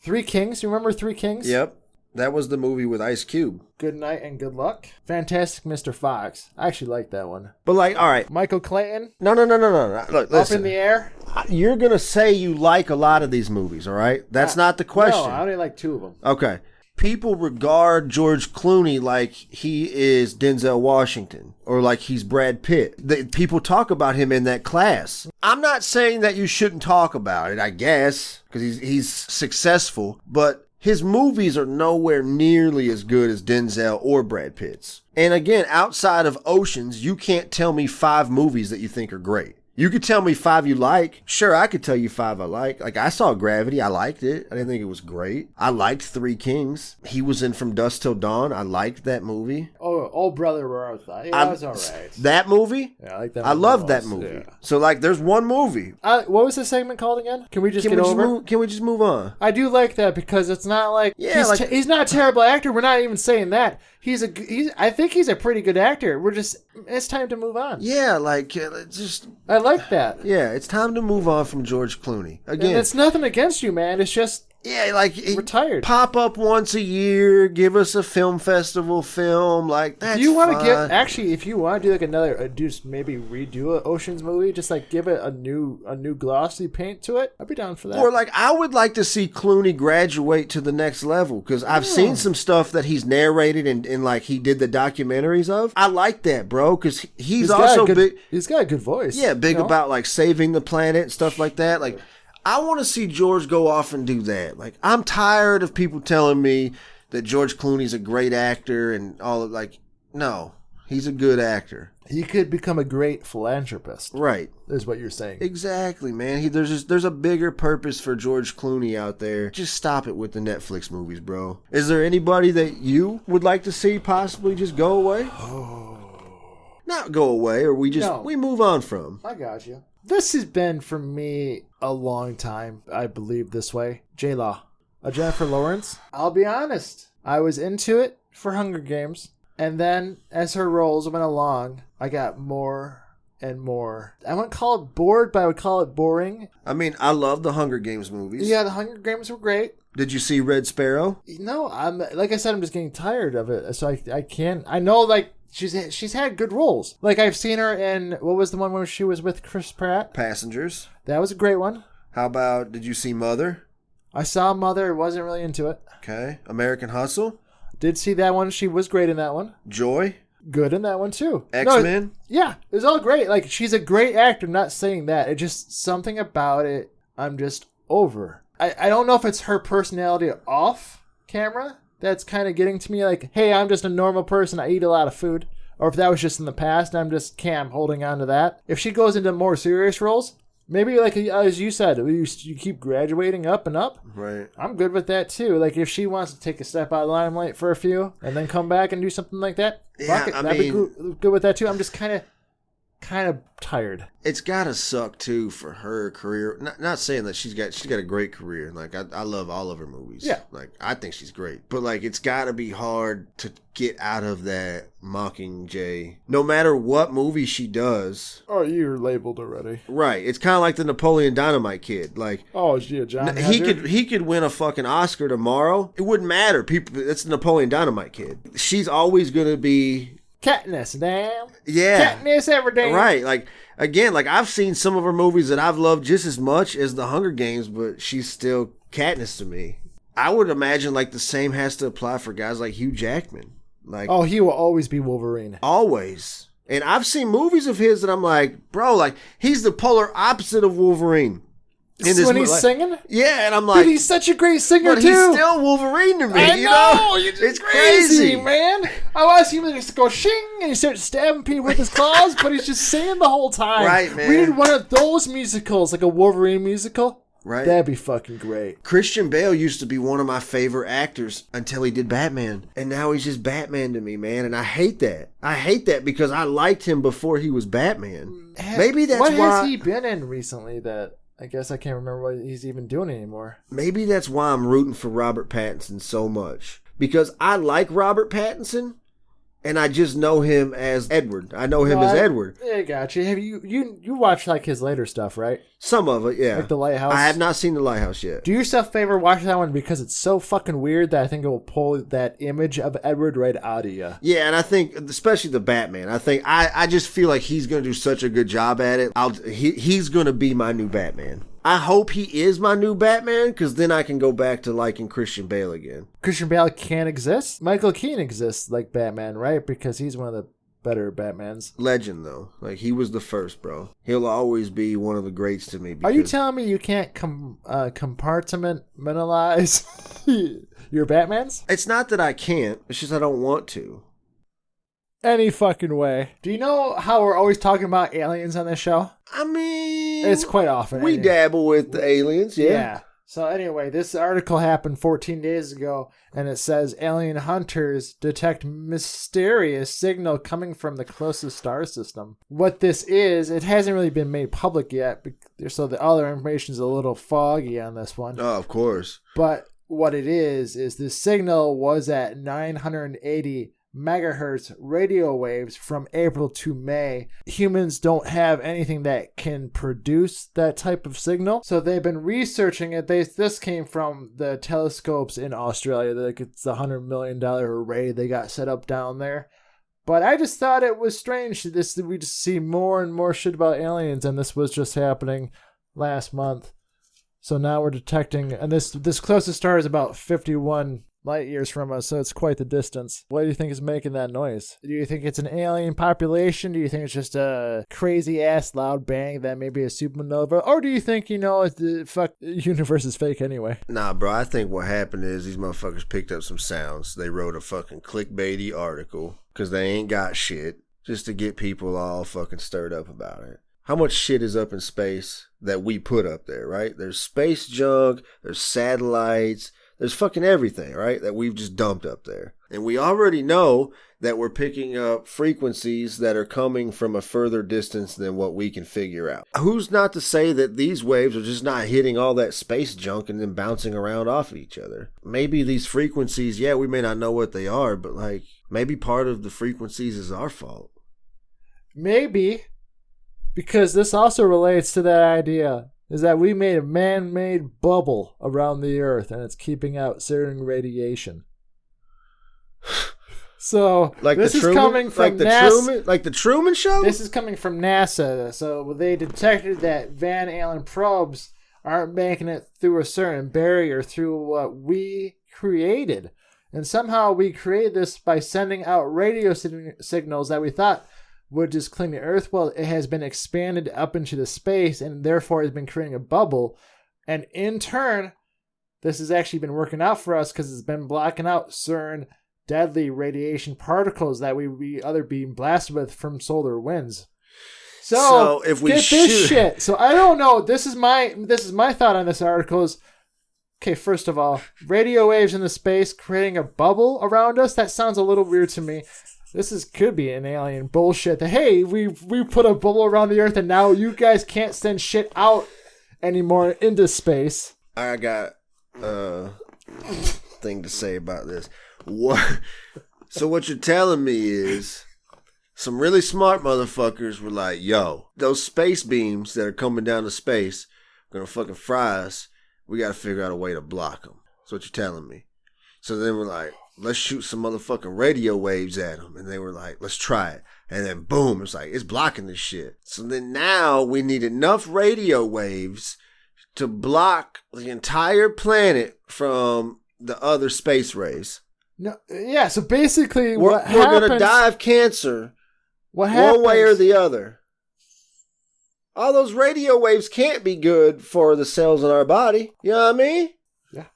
Three Kings. You remember Three Kings? Yep. That was the movie with Ice Cube. Good Night and Good Luck. Fantastic Mr. Fox. I actually like that one. But like, all right. Michael Clayton. No. Look, listen. Up in the Air. You're going to say you like a lot of these movies, all right? That's not the question. No, I only like 2 of them. Okay. People regard George Clooney like he is Denzel Washington or like he's Brad Pitt. People talk about him in that class. I'm not saying that you shouldn't talk about it, I guess, because he's successful, but his movies are nowhere nearly as good as Denzel or Brad Pitt's. And again, outside of Oceans, you can't tell me 5 movies that you think are great. You could tell me 5 you like. Sure, I could tell you 5 I like. Like, I saw Gravity. I liked it. I didn't think it was great. I liked Three Kings. He was in From Dusk Till Dawn. I liked that movie. Oh, Brother, Where Art Thou? Yeah, that was all right. That movie? Yeah, I like that. I loved that movie. Yeah. So, like, there's one movie. What was the segment called again? Can we just get over? Can we just move on? I do like that because it's not like he's not a terrible actor. We're not even saying that. I think he's a pretty good actor. It's time to move on. Yeah, like I like that. Yeah, it's time to move on from George Clooney. Again, and it's nothing against you, man. It's just retired. Pop up once a year, give us a film festival film, like that's. Do you want fine. if you want to do like another, just maybe redo an Ocean's movie, just like give it a new glossy paint to it? I'd be down for that. Or like I would like to see Clooney graduate to the next level because I've seen some stuff that he's narrated and like he did the documentaries of. I like that, bro, because he's also big. He's got a good voice. Yeah, big about like saving the planet and stuff like that. Like. I want to see George go off and do that. Like, I'm tired of people telling me that George Clooney's a great actor and all of like, no, he's a good actor. He could become a great philanthropist. Right. Is what you're saying. Exactly, man. There's a bigger purpose for George Clooney out there. Just stop it with the Netflix movies, bro. Is there anybody that you would like to see possibly just go away? Not go away, or we move on from. I got you. This has been, for me, a long time. I believe this way. J-Law. Jennifer Lawrence. I'll be honest. I was into it for Hunger Games. And then, as her roles went along, I got more and more. I wouldn't call it bored, but I would call it boring. I mean, I love the Hunger Games movies. Yeah, the Hunger Games were great. Did you see Red Sparrow? No, like I said, I'm just getting tired of it. So I can't. I know, like, she's had good roles. Like, I've seen her in, what was the one where she was with Chris Pratt? Passengers. That was a great one. How about, did you see Mother? I saw Mother, wasn't really into it. Okay. American Hustle? Did see that one. She was great in that one. Joy? Good in that one, too. X-Men? Yeah, it was all great. Like, she's a great actor, I'm not saying that. It's just something about it I'm just over. I don't know if it's her personality off camera that's kind of getting to me, like, hey, I'm just a normal person, I eat a lot of food. Or if that was just in the past, I'm just Cam holding on to that. If she goes into more serious roles, maybe like as you said, you keep graduating up and up. Right. I'm good with that too. Like if she wants to take a step out of the limelight for a few and then come back and do something like that, I'd be good with that too. I'm just kind of tired. It's gotta suck too for her career. Not saying that she's got a great career. Like I love all of her movies. Yeah. Like I think she's great. But like it's gotta be hard to get out of that Mockingjay. No matter what movie she does. Oh, you're labeled already. Right. It's kind of like the Napoleon Dynamite kid. Like John. He could win a fucking Oscar tomorrow. It wouldn't matter. It's the Napoleon Dynamite kid. She's always gonna be. Katniss, damn. Yeah. Katniss every day. Right. Like, again, like I've seen some of her movies that I've loved just as much as The Hunger Games, but she's still Katniss to me. I would imagine like the same has to apply for guys like Hugh Jackman. Like, oh, he will always be Wolverine. Always. And I've seen movies of his that I'm like, bro, like he's the polar opposite of Wolverine. When he's singing? Yeah, and I'm like... Dude, he's such a great singer, but too. He's still Wolverine to me, I know! It's crazy, man. I want to see him just go shing, and he starts stabbing people with his claws, but he's just singing the whole time. Right, man. We need one of those musicals, like a Wolverine musical. Right. That'd be fucking great. Christian Bale used to be one of my favorite actors until he did Batman. And now he's just Batman to me, man. And I hate that. I hate that because I liked him before he was Batman. Maybe that's why... What has he been in recently that... I guess I can't remember what he's even doing anymore. Maybe that's why I'm rooting for Robert Pattinson so much. because I like Robert Pattinson. And I just know him as Edward. I know him as Edward. I got you. Have you watched like his later stuff, right? Some of it, yeah. Like The Lighthouse? I have not seen The Lighthouse yet. Do yourself a favor, watch that one because it's so fucking weird that I think it will pull that image of Edward right out of you. Yeah, and I think, especially the Batman, I just feel like he's going to do such a good job at it. He's going to be my new Batman. I hope he is my new Batman, because then I can go back to liking Christian Bale again. Christian Bale can't exist? Michael Keaton exists like Batman, right? Because he's one of the better Batmans. Legend, though. Like, he was the first, bro. He'll always be one of the greats to me. Are you telling me you can't compartmentalize your Batmans? It's not that I can't. It's just I don't want to. Any fucking way. Do you know how we're always talking about aliens on this show? I mean... It's quite often. We dabble with the aliens, yeah. So anyway, this article happened 14 days ago, and it says alien hunters detect mysterious signal coming from the closest star system. What this is, it hasn't really been made public yet, so the other information is a little foggy on this one. Oh, of course. But what it is this signal was at 980 megahertz radio waves from April to May. Humans don't have anything that can produce that type of signal, so they've been researching it. This came from the telescopes in Australia. Like, it's the $100 million array they got set up down there. But I just thought it was strange. We just see more and more shit about aliens, and this was just happening last month. So now we're detecting, and this closest star is about 51 light years from us, so it's quite the distance. What do you think is making that noise? Do you think it's an alien population? Do you think it's just a crazy ass loud bang that may be a supernova? Or do you think, the universe is fake anyway? Nah, bro, I think what happened is these motherfuckers picked up some sounds. They wrote a fucking clickbaity article because they ain't got shit, just to get people all fucking stirred up about it. How much shit is up in space that we put up there, right? There's space junk, there's satellites, there's fucking everything, right, that we've just dumped up there. And we already know that we're picking up frequencies that are coming from a further distance than what we can figure out. Who's not to say that these waves are just not hitting all that space junk and then bouncing around off of each other? Maybe these frequencies, yeah, we may not know what they are, but like, maybe part of the frequencies is our fault. Maybe, because this also relates to that idea is that we made a man-made bubble around the Earth, and it's keeping out certain radiation. So like this is coming from NASA. Like the Truman Show? This is coming from NASA. So they detected that Van Allen probes aren't making it through a certain barrier through what we created. And somehow we created this by sending out radio signals that we thought would just clean the Earth. Well, it has been expanded up into the space and therefore has been creating a bubble. And in turn, this has actually been working out for us because it's been blocking out certain deadly radiation particles that we other being blasted with from solar winds. So if we get this shit. So I don't know. This is my thought on this article is, okay, first of all, radio waves in the space creating a bubble around us. That sounds a little weird to me. This could be an alien bullshit. That, hey, we put a bubble around the Earth and now you guys can't send shit out anymore into space. I got a thing to say about this. What? So what you're telling me is some really smart motherfuckers were like, yo, those space beams that are coming down to space are going to fucking fry us. We got to figure out a way to block them. That's what you're telling me. So then we're like, let's shoot some motherfucking radio waves at them. And they were like, let's try it. And then boom, it's like, it's blocking this shit. So then now we need enough radio waves to block the entire planet from the other space rays. No, yeah, so basically we're going to die of cancer one way or the other. All those radio waves can't be good for the cells in our body. You know what I mean? Yeah.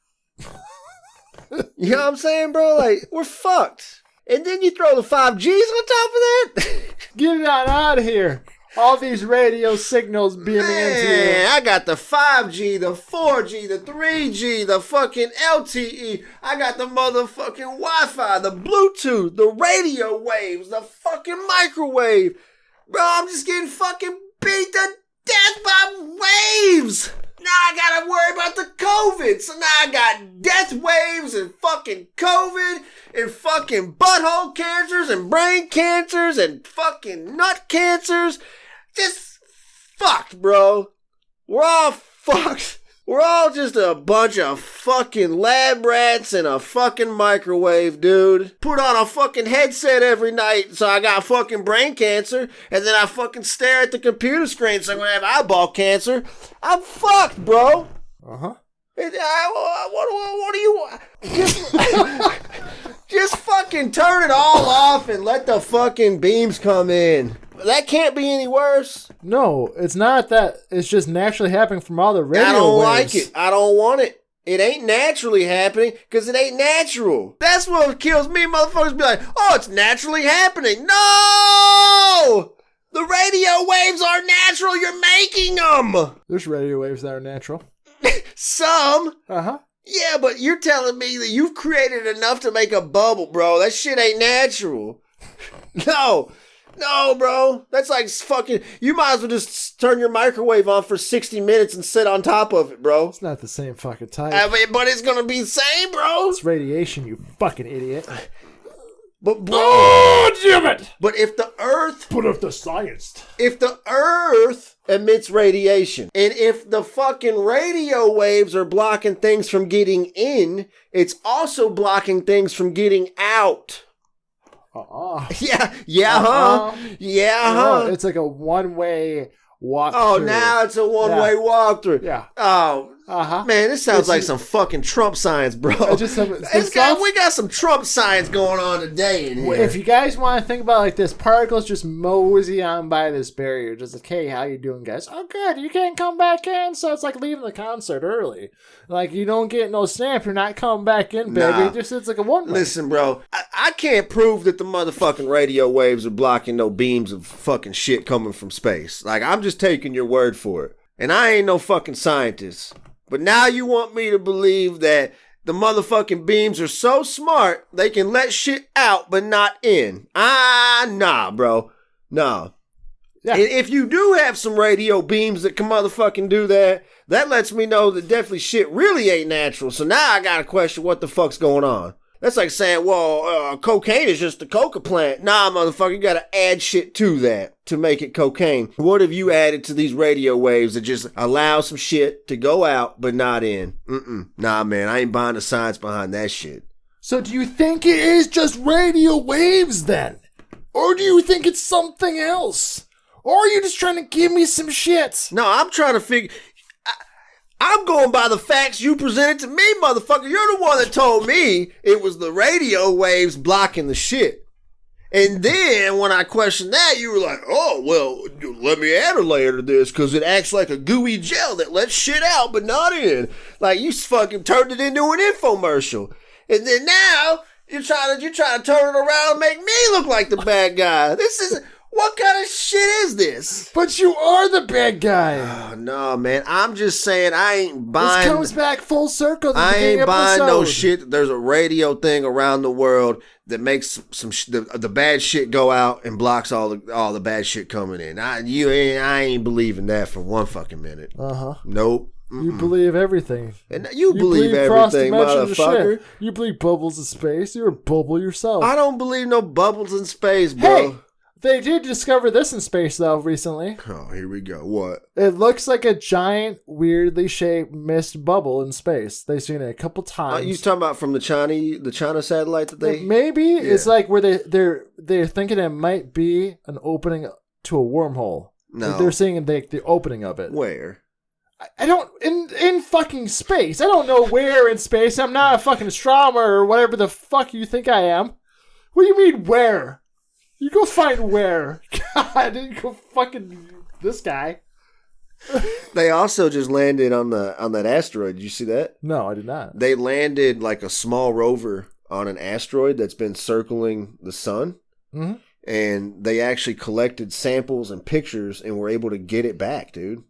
You know what I'm saying, bro? Like, we're fucked. And then you throw the 5Gs on top of that? Get it on out of here. All these radio signals beaming into you. I got the 5G, the 4G, the 3G, the fucking LTE. I got the motherfucking Wi-Fi, the Bluetooth, the radio waves, the fucking microwave. Bro, I'm just getting fucking beat to death by waves. Now I gotta worry about the COVID. So now I got death waves and fucking COVID and fucking butthole cancers and brain cancers and fucking nut cancers. Just fucked, bro. We're all fucked. We're all just a bunch of fucking lab rats in a fucking microwave, dude. Put on a fucking headset every night so I got fucking brain cancer, and then I fucking stare at the computer screen so I'm gonna have eyeball cancer. I'm fucked, bro. Uh-huh. What do you want? Just fucking turn it all off and let the fucking beams come in. That can't be any worse. No, it's not that. It's just naturally happening from all the radio I don't waves. like it. I don't want it. It ain't naturally happening because it ain't natural. That's what kills me. Motherfuckers be like, oh, it's naturally happening. No! The radio waves are natural. You're making them. There's radio waves that are natural. Some. Uh-huh. Yeah, but you're telling me that you've created enough to make a bubble, bro. That shit ain't natural. No, bro. That's like fucking... You might as well just turn your microwave on for 60 minutes and sit on top of it, bro. It's not the same fucking type. I mean, but it's gonna be the same, bro. It's radiation, you fucking idiot. But, bro... Oh, damn it! But if the Earth... Put up the science. If the Earth emits radiation, and if the fucking radio waves are blocking things from getting in, it's also blocking things from getting out. Yeah, huh? It's like a one-way walk. Oh, through. now it's a one-way walkthrough. Yeah. Oh, man, this sounds like some fucking Trump science, bro. We got some Trump science going on today in here. If you guys want to think about it like this, particles just mosey on by this barrier. Just like, hey, how you doing, guys? Oh, good. You can't come back in. So it's like leaving the concert early. Like, you don't get no stamp. You're not coming back in, baby. Nah. It's like a one-way. Listen, bro, I can't prove that the motherfucking radio waves are blocking no beams of fucking shit coming from space. Like, I'm just taking your word for it. And I ain't no fucking scientist. But now you want me to believe that the motherfucking beams are so smart, they can let shit out but not in. Nah, bro. Nah. Yeah. And if you do have some radio beams that can motherfucking do that, that lets me know that definitely shit really ain't natural. So now I gotta question what the fuck's going on. That's like saying, well, cocaine is just a coca plant. Nah, motherfucker, you gotta add shit to that to make it cocaine. What have you added to these radio waves that just allow some shit to go out but not in? Nah, man, I ain't buying the science behind that shit. So do you think it is just radio waves then? Or do you think it's something else? Or are you just trying to give me some shit? No, I'm trying to figure... I'm going by the facts you presented to me, motherfucker. You're the one that told me it was the radio waves blocking the shit. And then when I questioned that, you were like, oh, well, let me add a layer to this because it acts like a gooey gel that lets shit out but not in. Like, you fucking turned it into an infomercial. And then now you're trying to turn it around and make me look like the bad guy. What kind of shit is this? But you are the bad guy. Oh, no, man. I'm just saying I ain't buying... This comes back full circle. I ain't buying no shit. There's a radio thing around the world that makes the bad shit go out and blocks all the bad shit coming in. I ain't believing that for one fucking minute. Uh-huh. Nope. You believe everything. And you believe everything, motherfucker. Shit. You believe bubbles in space. You're a bubble yourself. I don't believe no bubbles in space, bro. Hey! They did discover this in space, though, recently. Oh, here we go. What? It looks like a giant, weirdly shaped mist bubble in space. They've seen it a couple times. You talking about from the China satellite that they... Maybe. Yeah. It's like where they're thinking it might be an opening to a wormhole. No. Like they're seeing the opening of it. Where? I don't... In fucking space. I don't know where in space. I'm not a fucking astronomer or whatever the fuck you think I am. What do you mean, where? You go find where. God, you go fucking this guy. They also just landed on that asteroid. Did you see that? No, I did not. They landed like a small rover on an asteroid that's been circling the sun. Mm-hmm. And they actually collected samples and pictures and were able to get it back, dude.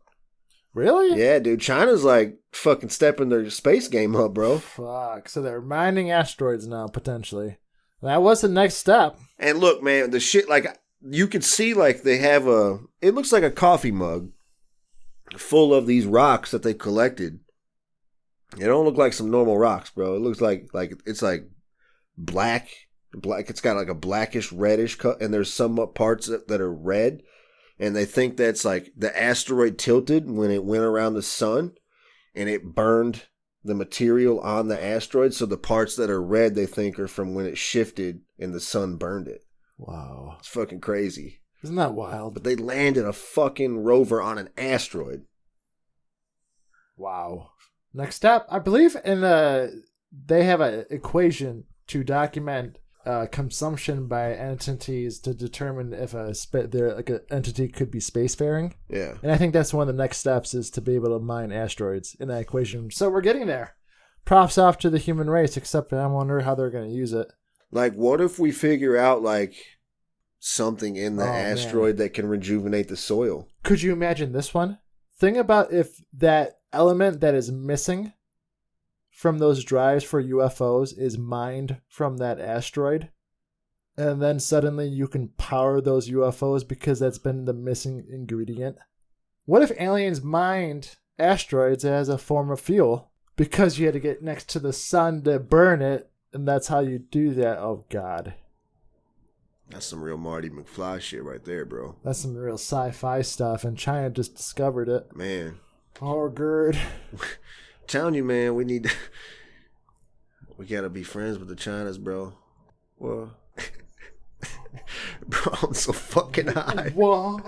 Really? Yeah, dude. China's like fucking stepping their space game up, bro. Fuck. So they're mining asteroids now, potentially. That was the next step. And look, man, the shit, like, you could see, like, they have it looks like a coffee mug full of these rocks that they collected. It don't look like some normal rocks, bro. It looks like it's like black. It's got like a blackish reddish cut, and there's some parts that are red, and they think that's like the asteroid tilted when it went around the sun, and it burned the material on the asteroid. So the parts that are red, they think, are from when it shifted and the sun burned it. Wow. It's fucking crazy. Isn't that wild? But they landed a fucking rover on an asteroid. Wow. Next step, I believe they have an equation to document consumption by entities to determine if an entity could be spacefaring. Yeah. And I think that's one of the next steps is to be able to mine asteroids in that equation. So we're getting there. Props off to the human race, except I wonder how they're going to use it. Like, what if we figure out, like, something in the asteroid that can rejuvenate the soil? Could you imagine this one? Think about if that element that is missing from those drives for UFOs is mined from that asteroid, and then suddenly you can power those UFOs because that's been the missing ingredient. What if aliens mined asteroids as a form of fuel because you had to get next to the sun to burn it, and that's how you do that? Oh, God. That's some real Marty McFly shit right there, bro. That's some real sci-fi stuff, and China just discovered it. Man. Oh, good. Telling you, man, we gotta be friends with the Chinas, bro. Well, bro, I'm so fucking high. Whoa.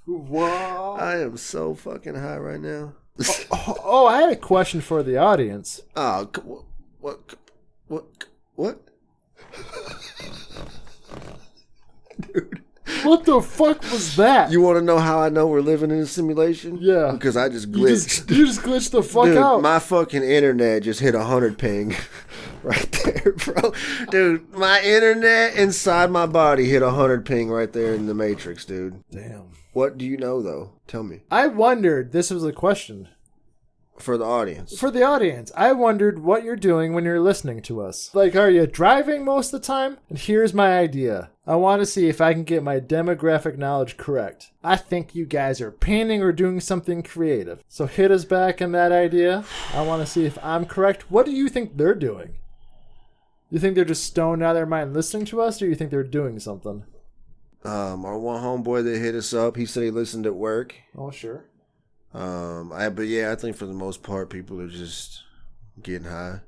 Whoa. I am so fucking high right now. Oh, I had a question for the audience. Oh, what? Dude. What the fuck was that? You want to know how I know we're living in a simulation? Yeah. Because I just glitched. You just glitched the fuck Dude, out. my fucking internet just hit 100 ping right there, bro. Dude, my internet inside my body hit 100 ping right there in the Matrix, dude. Damn. What do you know, though? Tell me. I wondered, this was a question. For the audience. For the audience, I wondered what you're doing when you're listening to us. Like, are you driving most of the time? And here's my idea. I want to see if I can get my demographic knowledge correct. I think you guys are painting or doing something creative. So hit us back on that idea. I want to see if I'm correct. What do you think they're doing? You think they're just stoned out of their mind listening to us, or you think they're doing something? Our one homeboy that hit us up, he said he listened at work. Oh, sure. I think for the most part, people are just getting high.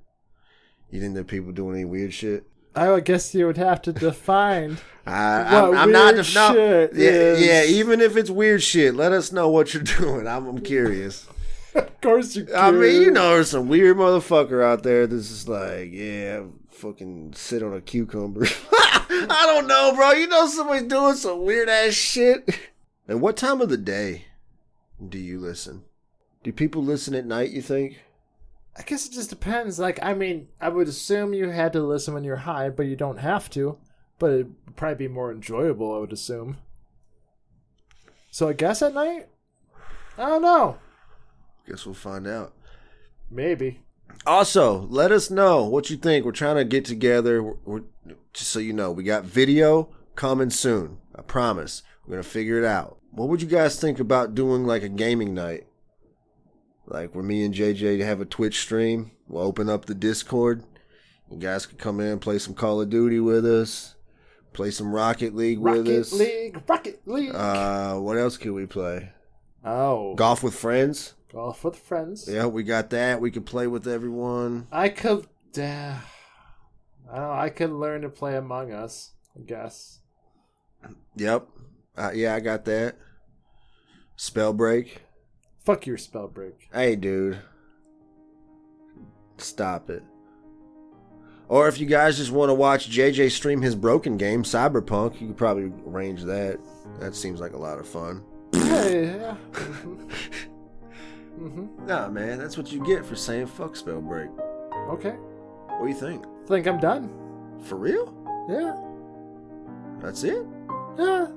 You think that people doing any weird shit? I guess you would have to define I'm not shit. Yeah, even if it's weird shit, let us know what you're doing. I'm curious. Of course you can. I mean, you know, there's some weird motherfucker out there that's just like, yeah, fucking sit on a cucumber. I don't know, bro. You know somebody's doing some weird ass shit. And what time of the day do you listen? Do people listen at night, you think? I guess it just depends. Like, I mean, I would assume you had to listen when you're high, but you don't have to. But it'd probably be more enjoyable, I would assume. So I guess at night? I don't know. Guess we'll find out. Maybe. Also, let us know what you think. We're trying to get together. We're just so you know, we got video coming soon. I promise. We're going to figure it out. What would you guys think about doing like a gaming night? Like where me and JJ have a Twitch stream. We'll open up the Discord. You guys can come in and play some Call of Duty with us. Play some Rocket League with us. Rocket League. What else can we play? Oh. Golf with friends. Golf with friends. Yeah, we got that. We can play with everyone. I could... I could learn to play Among Us, I guess. Yep. Yeah, I got that. Spell break. Fuck your spell break. Hey, dude. Stop it. Or if you guys just want to watch JJ stream his broken game, Cyberpunk, you could probably arrange that. That seems like a lot of fun. Yeah. Nah, man, that's what you get for saying fuck spell break. Okay. What do you think? Think I'm done. For real? Yeah. That's it? Yeah.